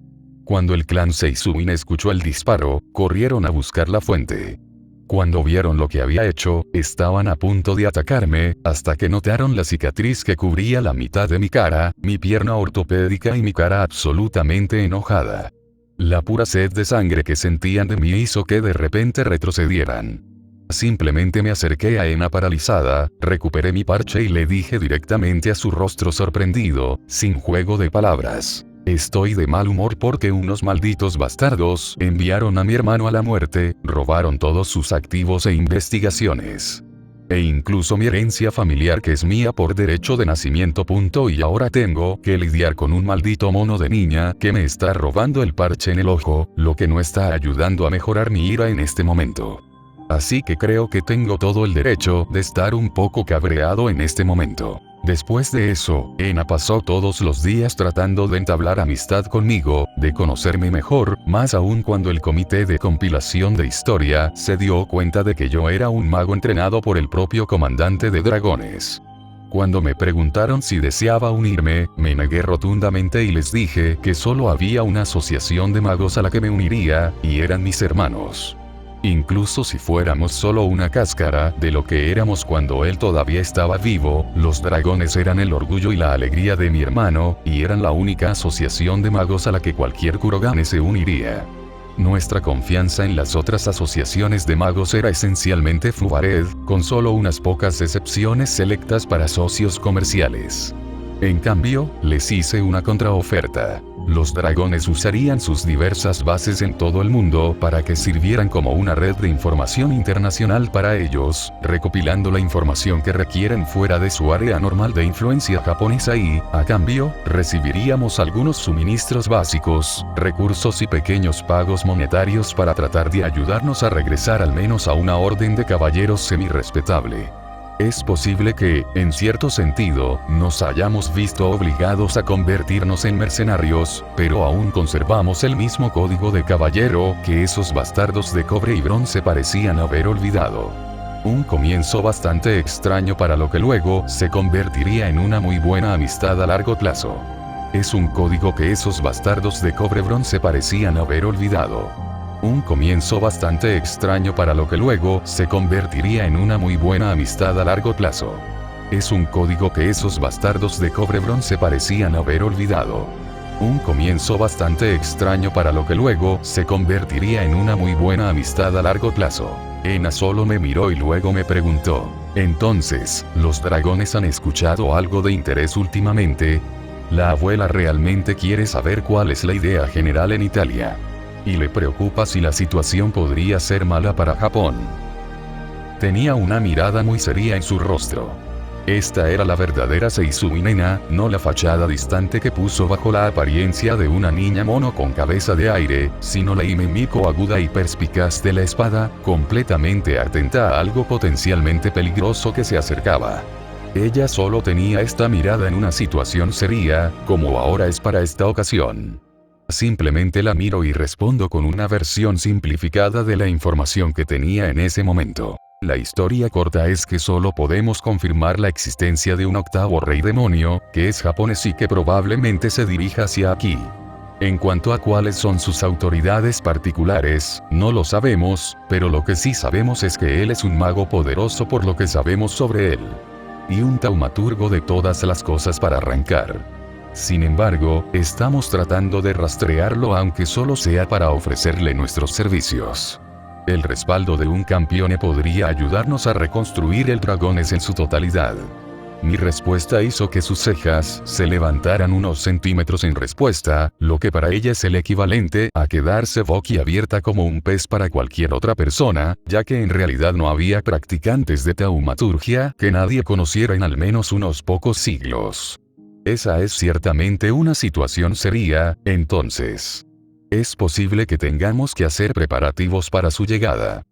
Speaker 1: Cuando el clan Seisuin escuchó el disparo, corrieron a buscar la fuente. Cuando vieron lo que había hecho, estaban a punto de atacarme, hasta que notaron la cicatriz que cubría la mitad de mi cara, mi pierna ortopédica y mi cara absolutamente enojada. La pura sed de sangre que sentían de mí hizo que de repente retrocedieran. Simplemente me acerqué a Ena paralizada, recuperé mi parche y le dije directamente a su rostro sorprendido, sin juego de palabras: estoy de mal humor porque unos malditos bastardos enviaron a mi hermano a la muerte, robaron todos sus activos e investigaciones. E incluso mi herencia familiar que es mía por derecho de nacimiento. Y ahora tengo que lidiar con un maldito mono de niña que me está robando el parche en el ojo, lo que no está ayudando a mejorar mi ira en este momento. Así que creo que tengo todo el derecho de estar un poco cabreado en este momento. Después de eso, Ena pasó todos los días tratando de entablar amistad conmigo, de conocerme mejor, más aún cuando el comité de compilación de historia se dio cuenta de que yo era un mago entrenado por el propio comandante de dragones. Cuando me preguntaron si deseaba unirme, me negué rotundamente y les dije que solo había una asociación de magos a la que me uniría, y eran mis hermanos. Incluso si fuéramos solo una cáscara de lo que éramos cuando él todavía estaba vivo, los dragones eran el orgullo y la alegría de mi hermano, y eran la única asociación de magos a la que cualquier Kurogane se uniría. Nuestra confianza en las otras asociaciones de magos era esencialmente Fubared, con solo unas pocas excepciones selectas para socios comerciales. En cambio, les hice una contraoferta. Los dragones usarían sus diversas bases en todo el mundo para que sirvieran como una red de información internacional para ellos, recopilando la información que requieren fuera de su área normal de influencia japonesa y, a cambio, recibiríamos algunos suministros básicos, recursos y pequeños pagos monetarios para tratar de ayudarnos a regresar al menos a una orden de caballeros semi-respetable. Es posible que, en cierto sentido, nos hayamos visto obligados a convertirnos en mercenarios, pero aún conservamos el mismo código de caballero que esos bastardos de cobre y bronce parecían haber olvidado. Un comienzo bastante extraño para lo que luego se convertiría en una muy buena amistad a largo plazo. Es un código que esos bastardos de cobre bronce parecían haber olvidado. Un comienzo bastante extraño para lo que luego se convertiría en una muy buena amistad a largo plazo. Es un código que esos bastardos de cobre bronce parecían haber olvidado. Un comienzo bastante extraño para lo que luego se convertiría en una muy buena amistad a largo plazo. Ena solo me miró y luego me preguntó: entonces, ¿los dragones han escuchado algo de interés últimamente? La abuela realmente quiere saber cuál es la idea general en Italia. Y le preocupa si la situación podría ser mala para Japón. Tenía una mirada muy seria en su rostro. Esta era la verdadera Seisuin Ena, no la fachada distante que puso bajo la apariencia de una niña mono con cabeza de aire, sino la Hime Miko aguda y perspicaz de la espada, completamente atenta a algo potencialmente peligroso que se acercaba. Ella solo tenía esta mirada en una situación seria, como ahora es para esta ocasión. Simplemente la miro y respondo con una versión simplificada de la información que tenía en ese momento. La historia corta es que solo podemos confirmar la existencia de un octavo rey demonio, que es japonés y que probablemente se dirija hacia aquí. En cuanto a cuáles son sus autoridades particulares, no lo sabemos, pero lo que sí sabemos es que él es un mago poderoso por lo que sabemos sobre él. Y un taumaturgo de todas las cosas para arrancar. Sin embargo, estamos tratando de rastrearlo aunque solo sea para ofrecerle nuestros servicios. El respaldo de un campeone podría ayudarnos a reconstruir el Dragones en su totalidad. Mi respuesta hizo que sus cejas se levantaran unos centímetros en respuesta, lo que para ella es el equivalente a quedarse boquiabierta como un pez para cualquier otra persona, ya que en realidad no había practicantes de taumaturgia que nadie conociera en al menos unos pocos siglos. Esa es ciertamente una situación seria, entonces. Es posible que tengamos que hacer preparativos para su llegada.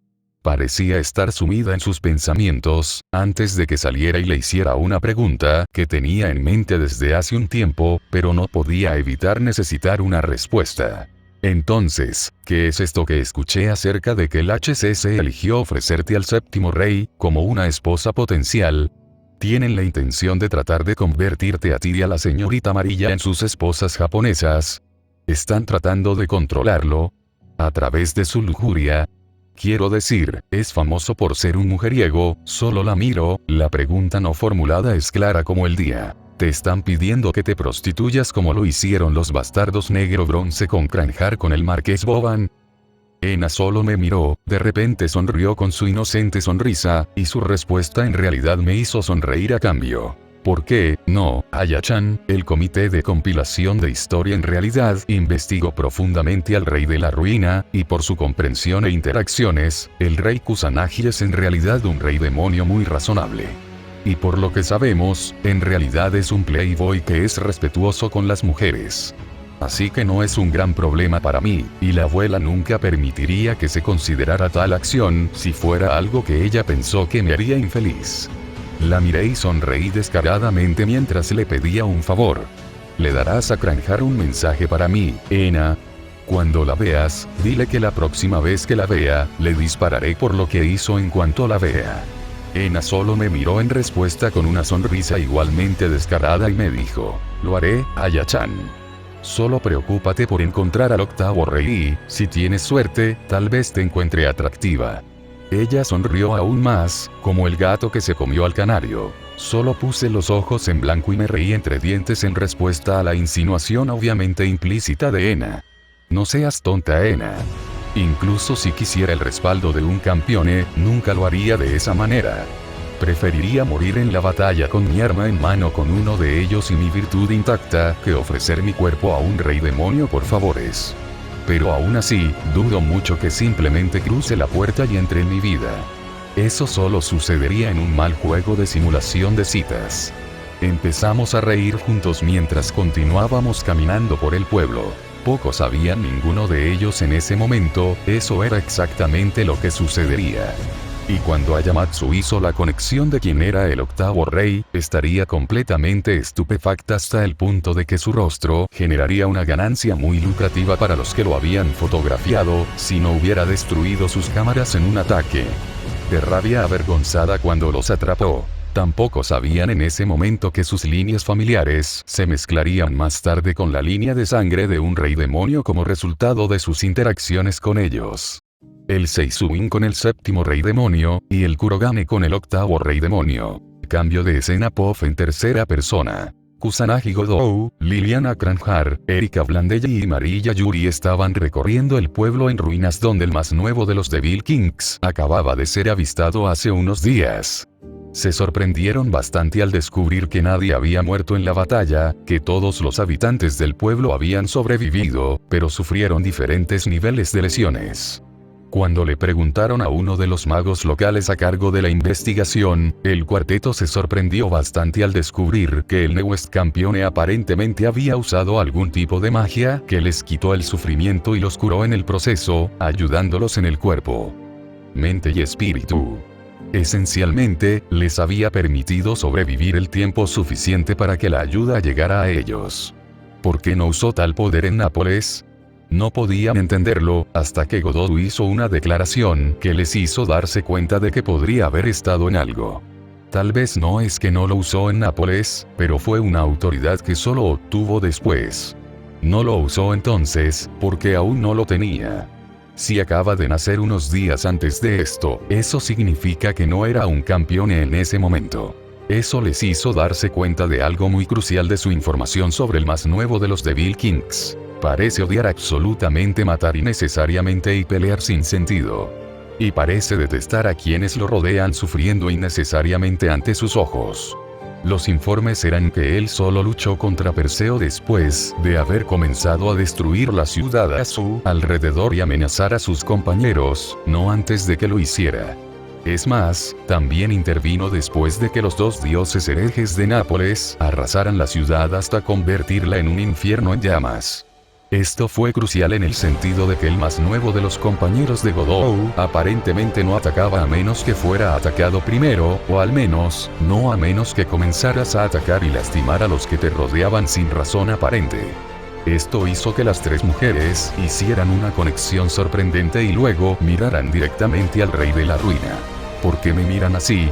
Speaker 1: Parecía estar sumida en sus pensamientos, antes de que saliera y le hiciera una pregunta que tenía en mente desde hace un tiempo, pero no podía evitar necesitar una respuesta. Entonces, ¿qué es esto que escuché acerca de que el HCC eligió ofrecerte al séptimo rey, como una esposa potencial? ¿Tienen la intención de tratar de convertirte a ti y a la señorita amarilla en sus esposas japonesas? ¿Están tratando de controlarlo? ¿A través de su lujuria? Quiero decir, es famoso por ser un mujeriego, solo la miro, la pregunta no formulada es clara como el día. ¿Te están pidiendo que te prostituyas como lo hicieron los bastardos negro bronce con Kranjar con el marqués Boban? Ena solo me miró, de repente sonrió con su inocente sonrisa, y su respuesta en realidad me hizo sonreír a cambio. ¿Por qué no, Aya-chan? El comité de compilación de historia en realidad investigó profundamente al rey de la ruina, y por su comprensión e interacciones, el rey Kusanagi es en realidad un rey demonio muy razonable. Y por lo que sabemos, en realidad es un playboy que es respetuoso con las mujeres. Así que no es un gran problema para mí, y la abuela nunca permitiría que se considerara tal acción si fuera algo que ella pensó que me haría infeliz. La miré y sonreí descaradamente mientras le pedía un favor. ¿Le darás a Kranjar un mensaje para mí, Ena? Cuando la veas, dile que la próxima vez que la vea, le dispararé por lo que hizo en cuanto la vea. Ena solo me miró en respuesta con una sonrisa igualmente descarada y me dijo, lo haré, Aya-chan. Solo preocúpate por encontrar al octavo rey y, si tienes suerte, tal vez te encuentre atractiva. Ella sonrió aún más, como el gato que se comió al canario. Solo puse los ojos en blanco y me reí entre dientes en respuesta a la insinuación obviamente implícita de Ena. No seas tonta, Ena. Incluso si quisiera el respaldo de un campeone, nunca lo haría de esa manera. Preferiría morir en la batalla con mi arma en mano con uno de ellos y mi virtud intacta, que ofrecer mi cuerpo a un rey demonio por favores. Pero aún así, dudo mucho que simplemente cruce la puerta y entre en mi vida. Eso solo sucedería en un mal juego de simulación de citas. Empezamos a reír juntos mientras continuábamos caminando por el pueblo. Poco sabía ninguno de ellos en ese momento, eso era exactamente lo que sucedería. Y cuando Ayamatsu hizo la conexión de quién era el octavo rey, estaría completamente estupefacta hasta el punto de que su rostro generaría una ganancia muy lucrativa para los que lo habían fotografiado, si no hubiera destruido sus cámaras en un ataque. De rabia avergonzada cuando los atrapó. Tampoco sabían en ese momento que sus líneas familiares se mezclarían más tarde con la línea de sangre de un rey demonio como resultado de sus interacciones con ellos. El Seisuin con el séptimo rey demonio, y el Kurogane con el octavo rey demonio. Cambio de escena POV en tercera persona. Kusanagi Godou, Liliana Kranjar, Erika Blandella y Marilla Yuri estaban recorriendo el pueblo en ruinas donde el más nuevo de los Devil Kings acababa de ser avistado hace unos días. Se sorprendieron bastante al descubrir que nadie había muerto en la batalla, que todos los habitantes del pueblo habían sobrevivido, pero sufrieron diferentes niveles de lesiones. Cuando le preguntaron a uno de los magos locales a cargo de la investigación, el cuarteto se sorprendió bastante al descubrir que el Newest Campione aparentemente había usado algún tipo de magia que les quitó el sufrimiento y los curó en el proceso, ayudándolos en el cuerpo, mente y espíritu. Esencialmente, les había permitido sobrevivir el tiempo suficiente para que la ayuda llegara a ellos. ¿Por qué no usó tal poder en Nápoles? No podían entenderlo, hasta que Godot hizo una declaración que les hizo darse cuenta de que podría haber estado en algo. Tal vez no es que no lo usó en Nápoles, pero fue una autoridad que solo obtuvo después. No lo usó entonces, porque aún no lo tenía. Si acaba de nacer unos días antes de esto, eso significa que no era un campeón en ese momento. Eso les hizo darse cuenta de algo muy crucial de su información sobre el más nuevo de los Devil Kings. Parece odiar absolutamente matar innecesariamente y pelear sin sentido. Y parece detestar a quienes lo rodean sufriendo innecesariamente ante sus ojos. Los informes eran que él solo luchó contra Perseo después de haber comenzado a destruir la ciudad a su alrededor y amenazar a sus compañeros, no antes de que lo hiciera. Es más, también intervino después de que los dos dioses herejes de Nápoles arrasaran la ciudad hasta convertirla en un infierno en llamas. Esto fue crucial en el sentido de que el más nuevo de los compañeros de Godou, aparentemente no atacaba a menos que fuera atacado primero, o al menos, no a menos que comenzaras a atacar y lastimar a los que te rodeaban sin razón aparente. Esto hizo que las tres mujeres hicieran una conexión sorprendente y luego miraran directamente al rey de la ruina. ¿Por qué me miran así?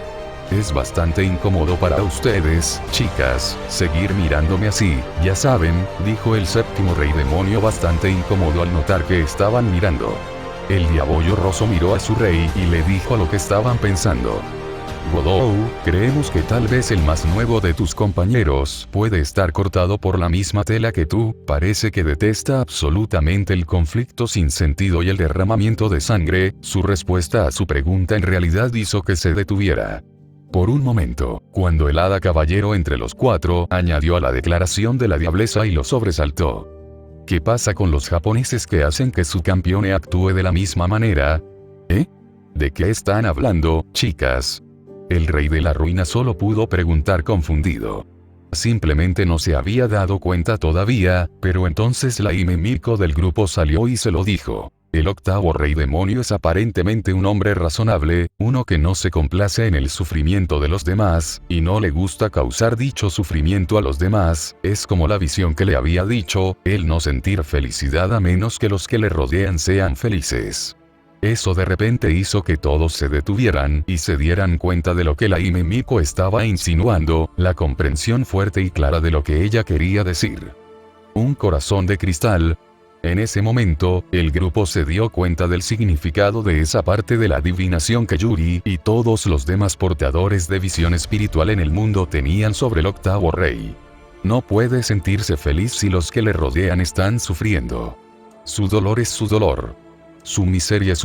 Speaker 1: Es bastante incómodo para ustedes, chicas, seguir mirándome así, ya saben, dijo el séptimo rey demonio bastante incómodo al notar que estaban mirando. El diabollo roso miró a su rey y le dijo lo que estaban pensando. Godou, creemos que tal vez el más nuevo de tus compañeros puede estar cortado por la misma tela que tú, parece que detesta absolutamente el conflicto sin sentido y el derramamiento de sangre. Su respuesta a su pregunta en realidad hizo que se detuviera. Por un momento, cuando el hada caballero entre los cuatro añadió a la declaración de la diableza y lo sobresaltó. ¿Qué pasa con los japoneses que hacen que su campeón actúe de la misma manera? ¿Eh? ¿De qué están hablando, chicas? El rey de la ruina solo pudo preguntar confundido. Simplemente no se había dado cuenta todavía, pero entonces la Hime Miko del grupo salió y se lo dijo. El octavo rey demonio es aparentemente un hombre razonable, uno que no se complace en el sufrimiento de los demás, y no le gusta causar dicho sufrimiento a los demás. Es como la visión que le había dicho, el no sentir felicidad a menos que los que le rodean sean felices. Eso de repente hizo que todos se detuvieran y se dieran cuenta de lo que la Hime Miko estaba insinuando, la comprensión fuerte y clara de lo que ella quería decir. Un corazón de cristal. En ese momento, el grupo se dio cuenta del significado de esa parte de la adivinación que Yuri y todos los demás portadores de visión espiritual en el mundo tenían sobre el octavo rey. No puede sentirse feliz si los que le rodean están sufriendo. Su dolor es su dolor. Su miseria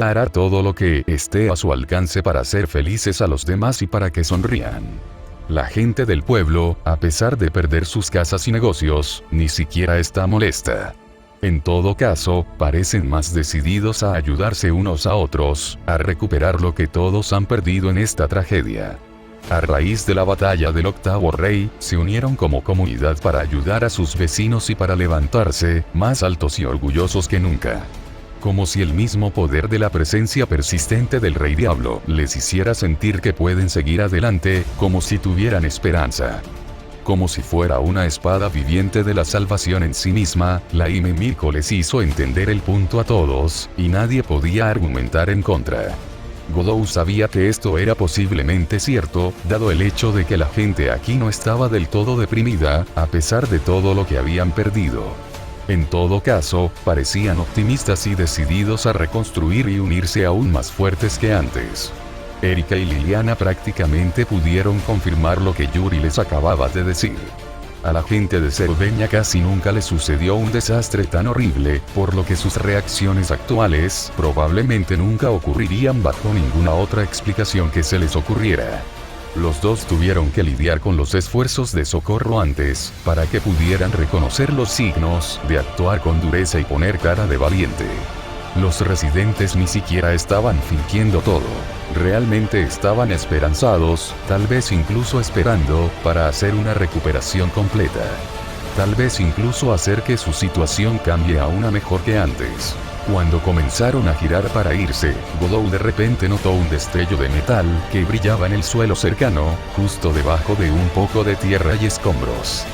Speaker 1: hará todo lo que esté a su alcance para hacer felices a los demás y para que sonrían. La gente del pueblo, a pesar de perder sus casas y negocios, ni siquiera está molesta. En todo caso, parecen más decididos a ayudarse unos a otros, a recuperar lo que todos han perdido en esta tragedia. A raíz de la batalla del octavo rey, se unieron como comunidad para ayudar a sus vecinos y para levantarse, más altos y orgullosos que nunca. Como si el mismo poder de la presencia persistente del Rey Diablo les hiciera sentir que pueden seguir adelante, como si tuvieran esperanza. Como si fuera una espada viviente de la salvación en sí misma, la Hime Miko les hizo entender el punto a todos, y nadie podía argumentar en contra. Godou sabía que esto era posiblemente cierto, dado el hecho de que la gente aquí no estaba del todo deprimida, a pesar de todo lo que habían perdido. En todo caso, parecían optimistas y decididos a reconstruir y unirse aún más fuertes que antes. Erika y Liliana prácticamente pudieron confirmar lo que Yuri les acababa de decir. A la gente de Cerdeña casi nunca le sucedió un desastre tan horrible, por lo que sus reacciones actuales probablemente nunca ocurrirían bajo ninguna otra explicación que se les ocurriera. Los dos tuvieron que lidiar con los esfuerzos de socorro antes, para que pudieran reconocer los signos, de actuar con dureza y poner cara de valiente. Los residentes ni siquiera estaban fingiendo todo. Realmente estaban esperanzados, tal vez incluso esperando, para hacer una recuperación completa. Tal vez incluso hacer que su situación cambie a una mejor que antes. Cuando comenzaron a girar para irse, Godou de repente notó un destello de metal que brillaba en el suelo cercano, justo debajo de un poco de tierra y escombros.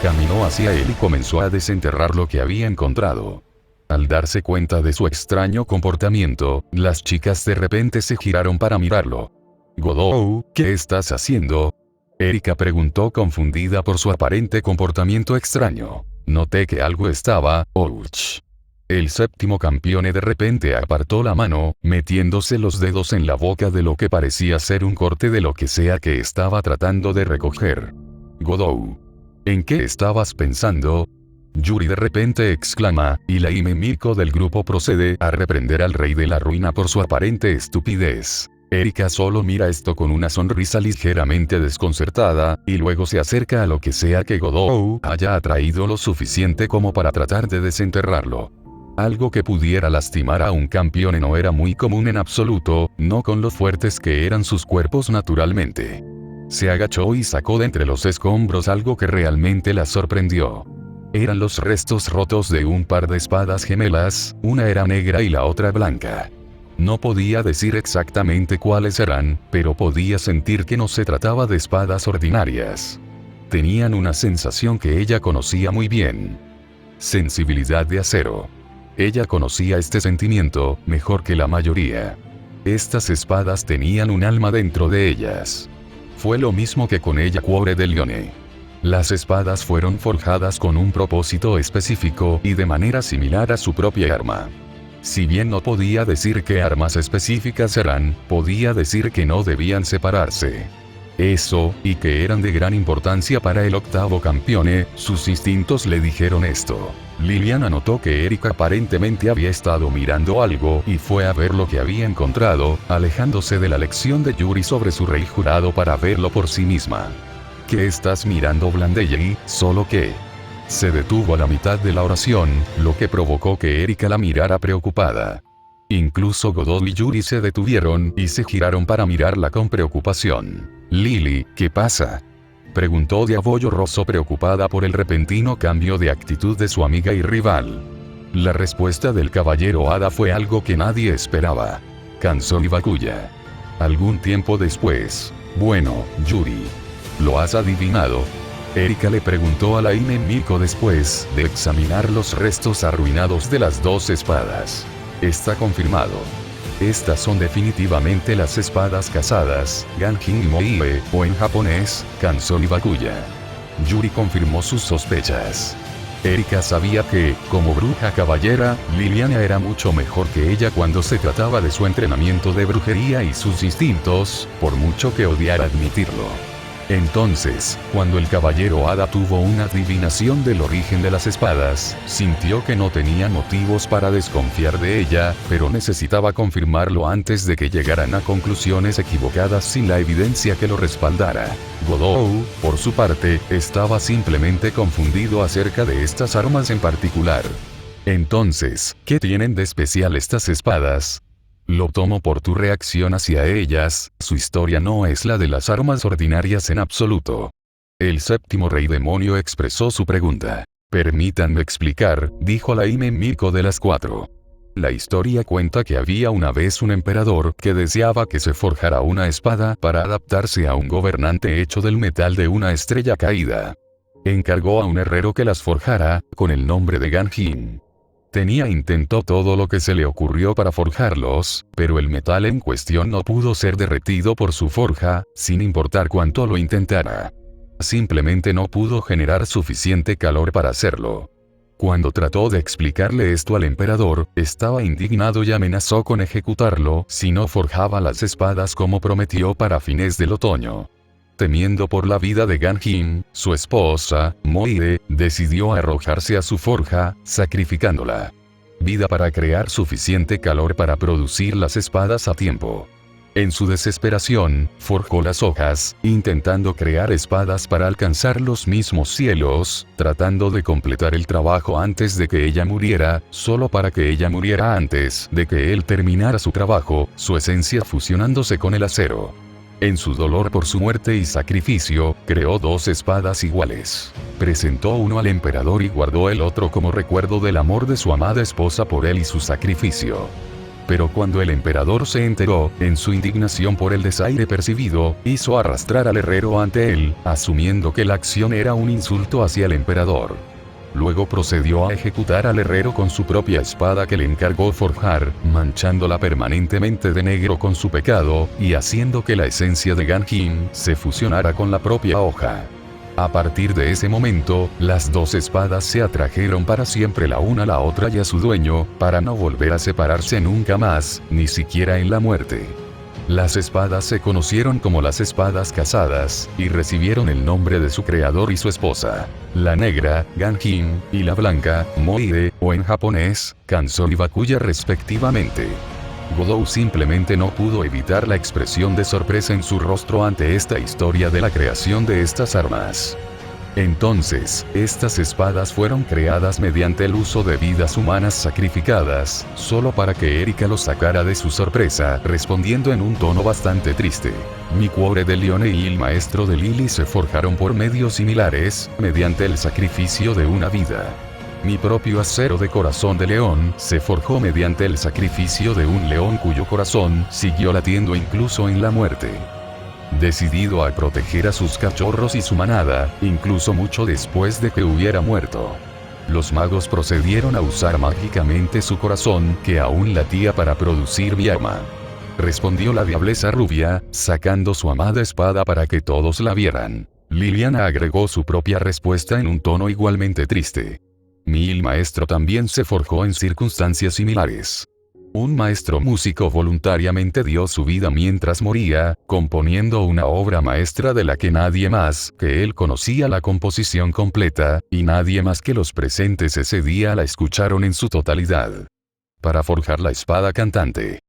Speaker 1: Caminó hacia él y comenzó a desenterrar lo que había encontrado. Al darse cuenta de su extraño comportamiento, las chicas de repente se giraron para mirarlo. Godou, ¿qué estás haciendo? Erika preguntó confundida por su aparente comportamiento extraño. Noté que algo estaba, ouch. El séptimo campeón de repente apartó la mano, metiéndose los dedos en la boca de lo que parecía ser un corte de lo que sea que estaba tratando de recoger. Godou. ¿En qué estabas pensando? Yuri de repente exclama, y la Hime Miko del grupo procede a reprender al rey de la ruina por su aparente estupidez. Erika solo mira esto con una sonrisa ligeramente desconcertada, y luego se acerca a lo que sea que Godou haya atraído lo suficiente como para tratar de desenterrarlo. Algo que pudiera lastimar a un campeón no era muy común en absoluto, no con lo fuertes que eran sus cuerpos naturalmente. Se agachó y sacó de entre los escombros algo que realmente la sorprendió. Eran los restos rotos de un par de espadas gemelas, una era negra y la otra blanca. No podía decir exactamente cuáles eran, pero podía sentir que no se trataba de espadas ordinarias. Tenían una sensación que ella conocía muy bien. Sensibilidad de acero. Ella conocía este sentimiento mejor que la mayoría. Estas espadas tenían un alma dentro de ellas. Fue lo mismo que con ella Cuore de Lione. Las espadas fueron forjadas con un propósito específico y de manera similar a su propia arma. Si bien no podía decir qué armas específicas eran, podía decir que no debían separarse. Eso, y que eran de gran importancia para el octavo campeone, sus instintos le dijeron esto. Liliana notó que Erika aparentemente había estado mirando algo y fue a ver lo que había encontrado, alejándose de la lección de Yuri sobre su rey jurado para verlo por sí misma. ¿Qué estás mirando, Blandelli? ¿Solo qué? Se detuvo a la mitad de la oración, lo que provocó que Erika la mirara preocupada. Incluso Godot y Yuri se detuvieron y se giraron para mirarla con preocupación. Lily, ¿qué pasa?, preguntó Diabollo Rosso preocupada por el repentino cambio de actitud de su amiga y rival. La respuesta del caballero Hada fue algo que nadie esperaba. Cansó Ibakuya. Algún tiempo después. Bueno, Yuri. ¿Lo has adivinado? Erika le preguntó a la Miko después de examinar los restos arruinados de las dos espadas. Está confirmado. Estas son definitivamente las espadas casadas, Ganjin y Moie, o en japonés, Kanzon y Bakuya. Yuri confirmó sus sospechas. Erika sabía que, como bruja caballera, Liliana era mucho mejor que ella cuando se trataba de su entrenamiento de brujería y sus instintos, por mucho que odiara admitirlo. Entonces, cuando el caballero Hada tuvo una adivinación del origen de las espadas, sintió que no tenía motivos para desconfiar de ella, pero necesitaba confirmarlo antes de que llegaran a conclusiones equivocadas sin la evidencia que lo respaldara. Godot, por su parte, estaba simplemente confundido acerca de estas armas en particular. Entonces, ¿qué tienen de especial estas espadas? Lo tomo por tu reacción hacia ellas, su historia no es la de las armas ordinarias en absoluto. El séptimo rey demonio expresó su pregunta. Permítanme explicar, dijo la Miko de las cuatro. La historia cuenta que había una vez un emperador que deseaba que se forjara una espada para adaptarse a un gobernante hecho del metal de una estrella caída. Encargó a un herrero que las forjara, con el nombre de Ganjin. Intentó todo lo que se le ocurrió para forjarlos, pero el metal en cuestión no pudo ser derretido por su forja, sin importar cuánto lo intentara. Simplemente no pudo generar suficiente calor para hacerlo. Cuando trató de explicarle esto al emperador, estaba indignado y amenazó con ejecutarlo si no forjaba las espadas como prometió para fines del otoño. Temiendo por la vida de Ganjin, su esposa, Moide, decidió arrojarse a su forja, sacrificándola vida para crear suficiente calor para producir las espadas a tiempo. En su desesperación, forjó las hojas, intentando crear espadas para alcanzar los mismos cielos, tratando de completar el trabajo antes de que ella muriera, solo para que ella muriera antes de que él terminara su trabajo, su esencia fusionándose con el acero. En su dolor por su muerte y sacrificio, creó dos espadas iguales. Presentó uno al emperador y guardó el otro como recuerdo del amor de su amada esposa por él y su sacrificio. Pero cuando el emperador se enteró, en su indignación por el desaire percibido, hizo arrastrar al herrero ante él, asumiendo que la acción era un insulto hacia el emperador. Luego procedió a ejecutar al herrero con su propia espada que le encargó forjar, manchándola permanentemente de negro con su pecado, y haciendo que la esencia de Ganjin se fusionara con la propia hoja. A partir de ese momento, las dos espadas se atrajeron para siempre la una a la otra y a su dueño, para no volver a separarse nunca más, ni siquiera en la muerte. Las espadas se conocieron como las espadas casadas, y recibieron el nombre de su creador y su esposa. La negra, Ganjin, y la blanca, Moide, o en japonés, Kanzon y Bakuya respectivamente. Godot simplemente no pudo evitar la expresión de sorpresa en su rostro ante esta historia de la creación de estas armas. Entonces, estas espadas fueron creadas mediante el uso de vidas humanas sacrificadas, solo para que Erika lo sacara de su sorpresa, respondiendo en un tono bastante triste. Mi cuore de Leone y el maestro de Lily se forjaron por medios similares, mediante el sacrificio de una vida. Mi propio acero de corazón de león se forjó mediante el sacrificio de un león cuyo corazón siguió latiendo incluso en la muerte. Decidido a proteger a sus cachorros y su manada, incluso mucho después de que hubiera muerto. Los magos procedieron a usar mágicamente su corazón, que aún latía para producir mi arma. Respondió la diableza rubia, sacando su amada espada para que todos la vieran. Liliana agregó su propia respuesta en un tono igualmente triste. Mi maestro también se forjó en circunstancias similares. Un maestro músico voluntariamente dio su vida mientras moría, componiendo una obra maestra de la que nadie más que él conocía la composición completa, y nadie más que los presentes ese día la escucharon en su totalidad. Para forjar la espada cantante.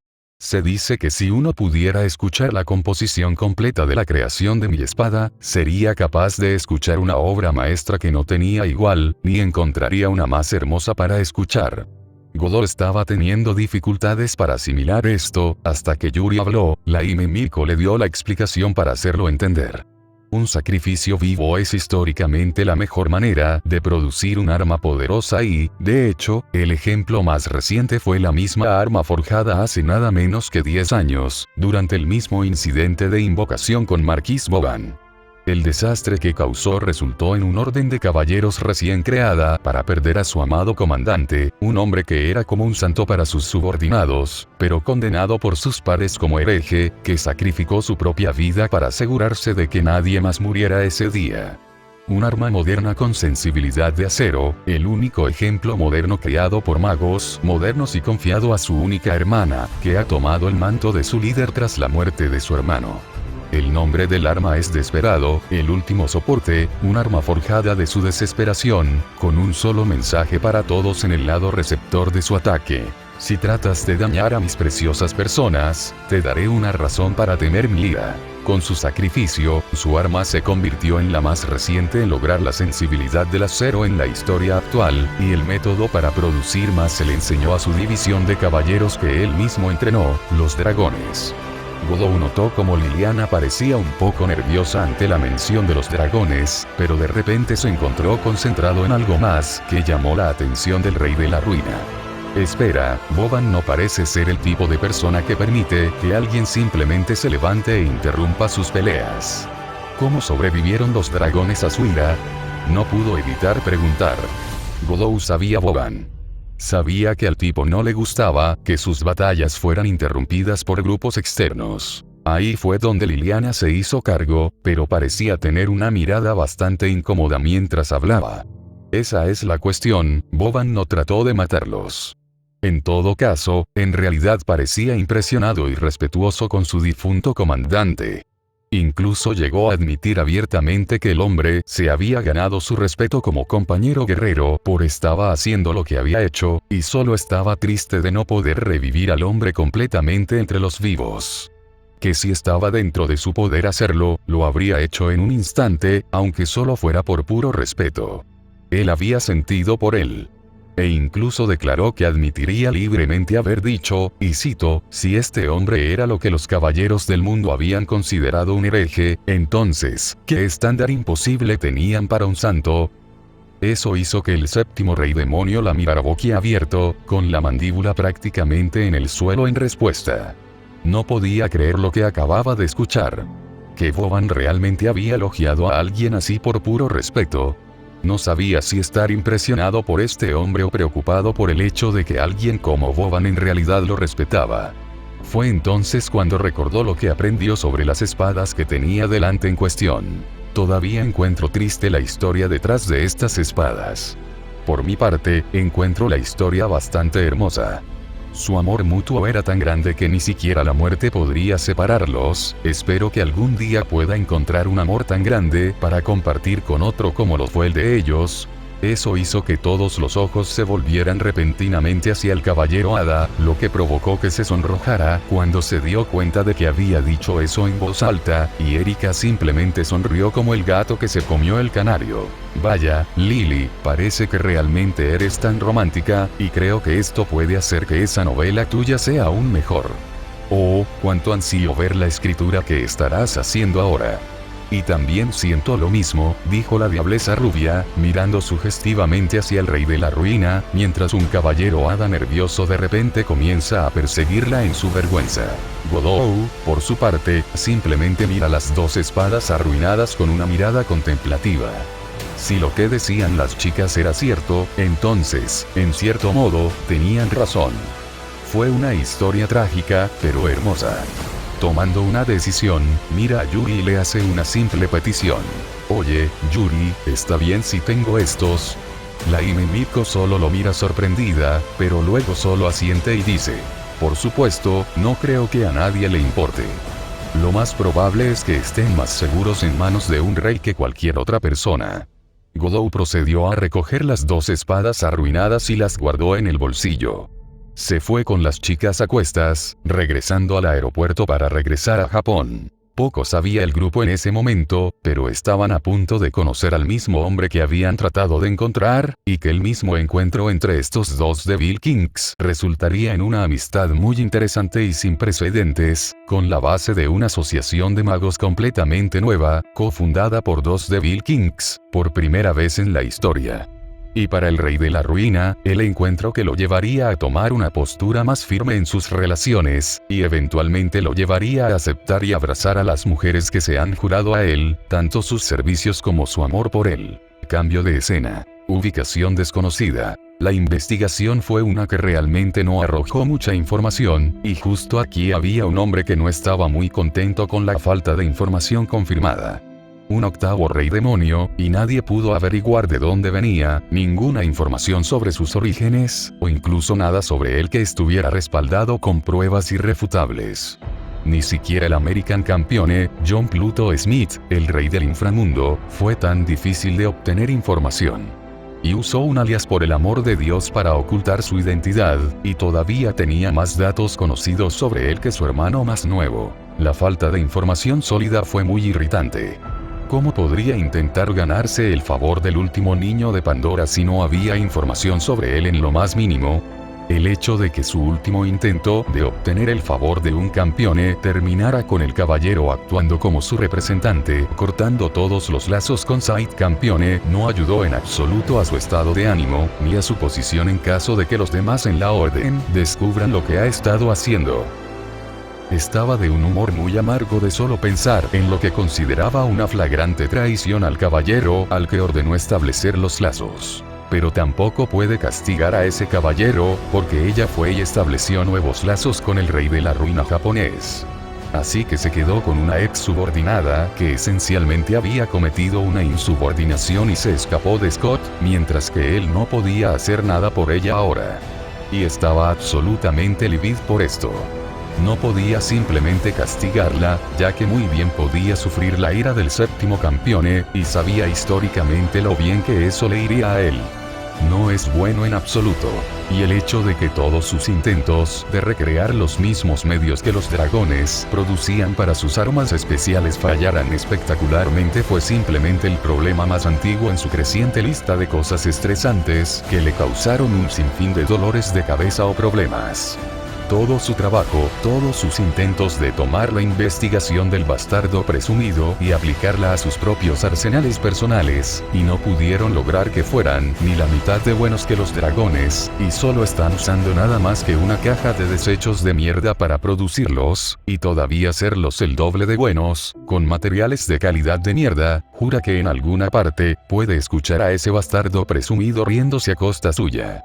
Speaker 1: Se dice que si uno pudiera escuchar la composición completa de la creación de mi espada, sería capaz de escuchar una obra maestra que no tenía igual, ni encontraría una más hermosa para escuchar. Godot estaba teniendo dificultades para asimilar esto, hasta que Yuri habló, la Hime Miko le dio la explicación para hacerlo entender. Un sacrificio vivo es históricamente la mejor manera de producir un arma poderosa y, de hecho, el ejemplo más reciente fue la misma arma forjada hace nada menos que 10 años, durante el mismo incidente de invocación con Marquis Boban. El desastre que causó resultó en un orden de caballeros recién creada para perder a su amado comandante, un hombre que era como un santo para sus subordinados, pero condenado por sus pares como hereje, que sacrificó su propia vida para asegurarse de que nadie más muriera ese día. Un arma moderna con sensibilidad de acero, el único ejemplo moderno creado por magos modernos y confiado a su única hermana, que ha tomado el manto de su líder tras la muerte de su hermano. El nombre del arma es Desperado, el último soporte, un arma forjada de su desesperación, con un solo mensaje para todos en el lado receptor de su ataque. Si tratas de dañar a mis preciosas personas, te daré una razón para temer mi ira. Con su sacrificio, su arma se convirtió en la más reciente en lograr la sensibilidad del acero en la historia actual, y el método para producir más se le enseñó a su división de caballeros que él mismo entrenó, los dragones. Godot notó como Liliana parecía un poco nerviosa ante la mención de los dragones, pero de repente se encontró concentrado en algo más que llamó la atención del rey de la ruina. Espera, Boban no parece ser el tipo de persona que permite que alguien simplemente se levante e interrumpa sus peleas. ¿Cómo sobrevivieron los dragones a su ira? No pudo evitar preguntar. Godot sabía Boban. Sabía que al tipo no le gustaba que sus batallas fueran interrumpidas por grupos externos. Ahí fue donde Liliana se hizo cargo, pero parecía tener una mirada bastante incómoda mientras hablaba. Esa es la cuestión, Boban no trató de matarlos. En todo caso, en realidad parecía impresionado y respetuoso con su difunto comandante. Incluso llegó a admitir abiertamente que el hombre se había ganado su respeto como compañero guerrero por estaba haciendo lo que había hecho, y solo estaba triste de no poder revivir al hombre completamente entre los vivos. Que si estaba dentro de su poder hacerlo, lo habría hecho en un instante, aunque solo fuera por puro respeto. Él había sentido por él. E incluso declaró que admitiría libremente haber dicho, y cito, si este hombre era lo que los caballeros del mundo habían considerado un hereje, entonces, ¿qué estándar imposible tenían para un santo? Eso hizo que el séptimo rey demonio la mirara boquiabierto, con la mandíbula prácticamente en el suelo en respuesta. No podía creer lo que acababa de escuchar. Que Boban realmente había elogiado a alguien así por puro respeto. No sabía si estar impresionado por este hombre o preocupado por el hecho de que alguien como Boban en realidad lo respetaba. Fue entonces cuando recordó lo que aprendió sobre las espadas que tenía delante en cuestión. Todavía encuentro triste la historia detrás de estas espadas. Por mi parte, encuentro la historia bastante hermosa. Su amor mutuo era tan grande que ni siquiera la muerte podría separarlos. Espero que algún día pueda encontrar un amor tan grande para compartir con otro como lo fue el de ellos. Eso hizo que todos los ojos se volvieran repentinamente hacia el caballero hada, lo que provocó que se sonrojara cuando se dio cuenta de que había dicho eso en voz alta, y Erika simplemente sonrió como el gato que se comió el canario. Vaya, Lily, parece que realmente eres tan romántica, y creo que esto puede hacer que esa novela tuya sea aún mejor. Oh, cuánto ansío ver la escritura que estarás haciendo ahora. Y también siento lo mismo, dijo la diablesa rubia, mirando sugestivamente hacia el rey de la ruina, mientras un caballero hada nervioso de repente comienza a perseguirla en su vergüenza. Godot, por su parte, simplemente mira las dos espadas arruinadas con una mirada contemplativa. Si lo que decían las chicas era cierto, entonces, en cierto modo, tenían razón. Fue una historia trágica, pero hermosa. Tomando una decisión, mira a Yuri y le hace una simple petición. Oye, Yuri, ¿está bien si tengo estos? La Hime Miko solo lo mira sorprendida, pero luego solo asiente y dice: por supuesto, no creo que a nadie le importe. Lo más probable es que estén más seguros en manos de un rey que cualquier otra persona. Godot procedió a recoger las dos espadas arruinadas y las guardó en el bolsillo. Se fue con las chicas a cuestas, regresando al aeropuerto para regresar a Japón. Poco sabía el grupo en ese momento, pero estaban a punto de conocer al mismo hombre que habían tratado de encontrar, y que el mismo encuentro entre estos dos Devil Kings resultaría en una amistad muy interesante y sin precedentes, con la base de una asociación de magos completamente nueva, cofundada por dos Devil Kings, por primera vez en la historia. Y para el rey de la ruina, el encuentro que lo llevaría a tomar una postura más firme en sus relaciones, y eventualmente lo llevaría a aceptar y abrazar a las mujeres que se han jurado a él, tanto sus servicios como su amor por él. Cambio de escena. Ubicación desconocida. La investigación fue una que realmente no arrojó mucha información, y justo aquí había un hombre que no estaba muy contento con la falta de información confirmada. Un octavo rey demonio, y nadie pudo averiguar de dónde venía, ninguna información sobre sus orígenes, o incluso nada sobre él que estuviera respaldado con pruebas irrefutables. Ni siquiera el American Campione, John Pluto Smith, el rey del inframundo, fue tan difícil de obtener información. Y usó un alias por el amor de Dios para ocultar su identidad, y todavía tenía más datos conocidos sobre él que su hermano más nuevo. La falta de información sólida fue muy irritante. ¿Cómo podría intentar ganarse el favor del último niño de Pandora si no había información sobre él en lo más mínimo? El hecho de que su último intento de obtener el favor de un campione terminara con el caballero actuando como su representante, cortando todos los lazos con Said Campione, no ayudó en absoluto a su estado de ánimo, ni a su posición en caso de que los demás en la orden descubran lo que ha estado haciendo. Estaba de un humor muy amargo de solo pensar en lo que consideraba una flagrante traición al caballero al que ordenó establecer los lazos. Pero tampoco puede castigar a ese caballero, porque ella fue y estableció nuevos lazos con el rey de la ruina japonés. Así que se quedó con una ex subordinada que esencialmente había cometido una insubordinación y se escapó de Scott, mientras que él no podía hacer nada por ella ahora. Y estaba absolutamente livid por esto. No podía simplemente castigarla, ya que muy bien podía sufrir la ira del séptimo campione, y sabía históricamente lo bien que eso le iría a él. No es bueno en absoluto. Y el hecho de que todos sus intentos de recrear los mismos medios que los dragones producían para sus armas especiales fallaran espectacularmente fue simplemente el problema más antiguo en su creciente lista de cosas estresantes que le causaron un sinfín de dolores de cabeza o problemas. Todo su trabajo, todos sus intentos de tomar la investigación del bastardo presumido y aplicarla a sus propios arsenales personales, y no pudieron lograr que fueran ni la mitad de buenos que los dragones, y solo están usando nada más que una caja de desechos de mierda para producirlos, y todavía hacerlos el doble de buenos, con materiales de calidad de mierda. Jura que en alguna parte puede escuchar a ese bastardo presumido riéndose a costa suya.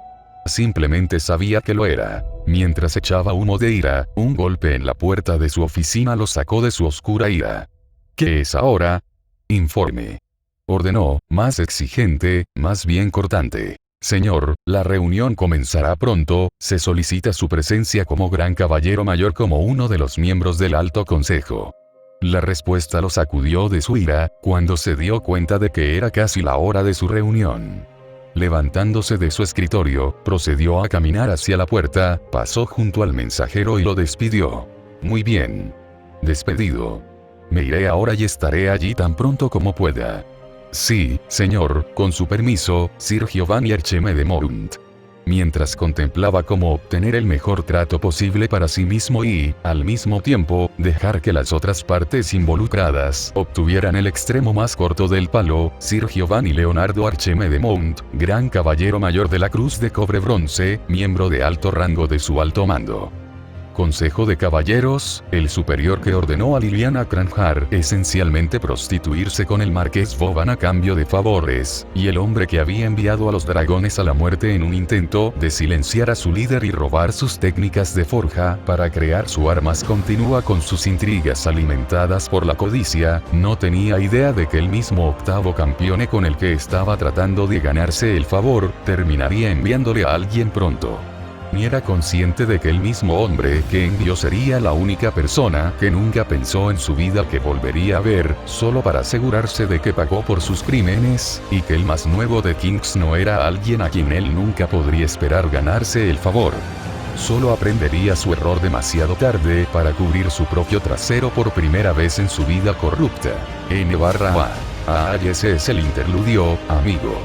Speaker 1: Simplemente sabía que lo era. Mientras echaba humo de ira, un golpe en la puerta de su oficina lo sacó de su oscura ira. ¿Qué es ahora? Informe. Ordenó, más exigente, más bien cortante. Señor, la reunión comenzará pronto, se solicita su presencia como gran caballero mayor como uno de los miembros del Alto Consejo. La respuesta lo sacudió de su ira, cuando se dio cuenta de que era casi la hora de su reunión. Levantándose de su escritorio, procedió a caminar hacia la puerta, pasó junto al mensajero y lo despidió. Muy bien. Despedido. Me iré ahora y estaré allí tan pronto como pueda. Sí, señor, con su permiso, Sir Giovanni Archeme de Mount. Mientras contemplaba cómo obtener el mejor trato posible para sí mismo y, al mismo tiempo, dejar que las otras partes involucradas obtuvieran el extremo más corto del palo, Sir Giovanni Leonardo Archeme de Mount, gran caballero mayor de la Cruz de Cobre Bronce, miembro de alto rango de su alto mando. Consejo de Caballeros, el superior que ordenó a Liliana Cranjar esencialmente prostituirse con el marqués Boban a cambio de favores, y el hombre que había enviado a los dragones a la muerte en un intento de silenciar a su líder y robar sus técnicas de forja para crear su armas continúa con sus intrigas alimentadas por la codicia, no tenía idea de que el mismo octavo campeón con el que estaba tratando de ganarse el favor, terminaría enviándole a alguien pronto. Ni era consciente de que el mismo hombre que envió sería la única persona que nunca pensó en su vida que volvería a ver, solo para asegurarse de que pagó por sus crímenes, y que el más nuevo de Kings no era alguien a quien él nunca podría esperar ganarse el favor. Solo aprendería su error demasiado tarde para cubrir su propio trasero por primera vez en su vida corrupta. Ese es el interludio, amigo.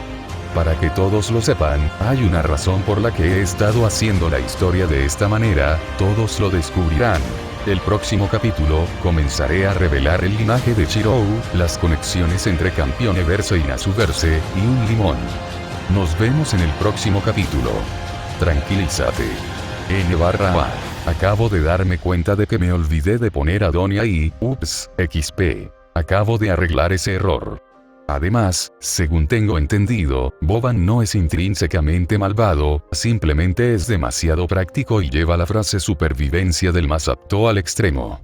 Speaker 1: Para que todos lo sepan, hay una razón por la que he estado haciendo la historia de esta manera, todos lo descubrirán. El próximo capítulo, comenzaré a revelar el linaje de Chirou, las conexiones entre Campioneverse y Nasuverse, y un limón. Nos vemos en el próximo capítulo. Tranquilízate. Acabo de darme cuenta de que me olvidé de poner a Donia y, ups, XP. Acabo de arreglar ese error. Además, según tengo entendido, Boban no es intrínsecamente malvado, simplemente es demasiado práctico y lleva la frase supervivencia del más apto al extremo.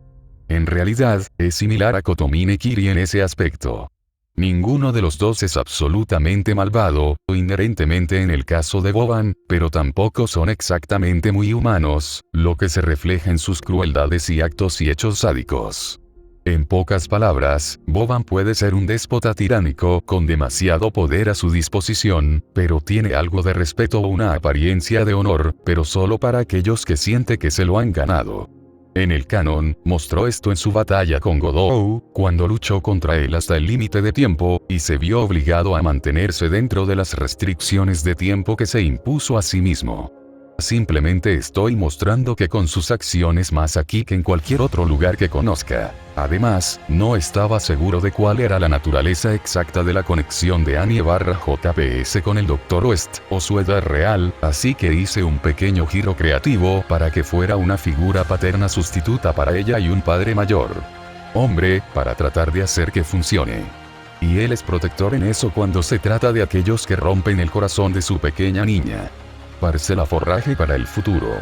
Speaker 1: En realidad, es similar a Kotomine Kiri en ese aspecto. Ninguno de los dos es absolutamente malvado, o inherentemente en el caso de Boban, pero tampoco son exactamente muy humanos, lo que se refleja en sus crueldades y actos y hechos sádicos. En pocas palabras, Boban puede ser un déspota tiránico con demasiado poder a su disposición, pero tiene algo de respeto o una apariencia de honor, pero solo para aquellos que siente que se lo han ganado. En el canon, mostró esto en su batalla con Godou, cuando luchó contra él hasta el límite de tiempo, y se vio obligado a mantenerse dentro de las restricciones de tiempo que se impuso a sí mismo. Simplemente estoy mostrando que con sus acciones más aquí que en cualquier otro lugar que conozca. Además, no estaba seguro de cuál era la naturaleza exacta de la conexión de Annie/JPS con el Dr. West, o su edad real, así que hice un pequeño giro creativo para que fuera una figura paterna sustituta para ella y un padre mayor. Hombre, para tratar de hacer que funcione. Y él es protector en eso cuando se trata de aquellos que rompen el corazón de su pequeña niña. Parcela forraje para el futuro.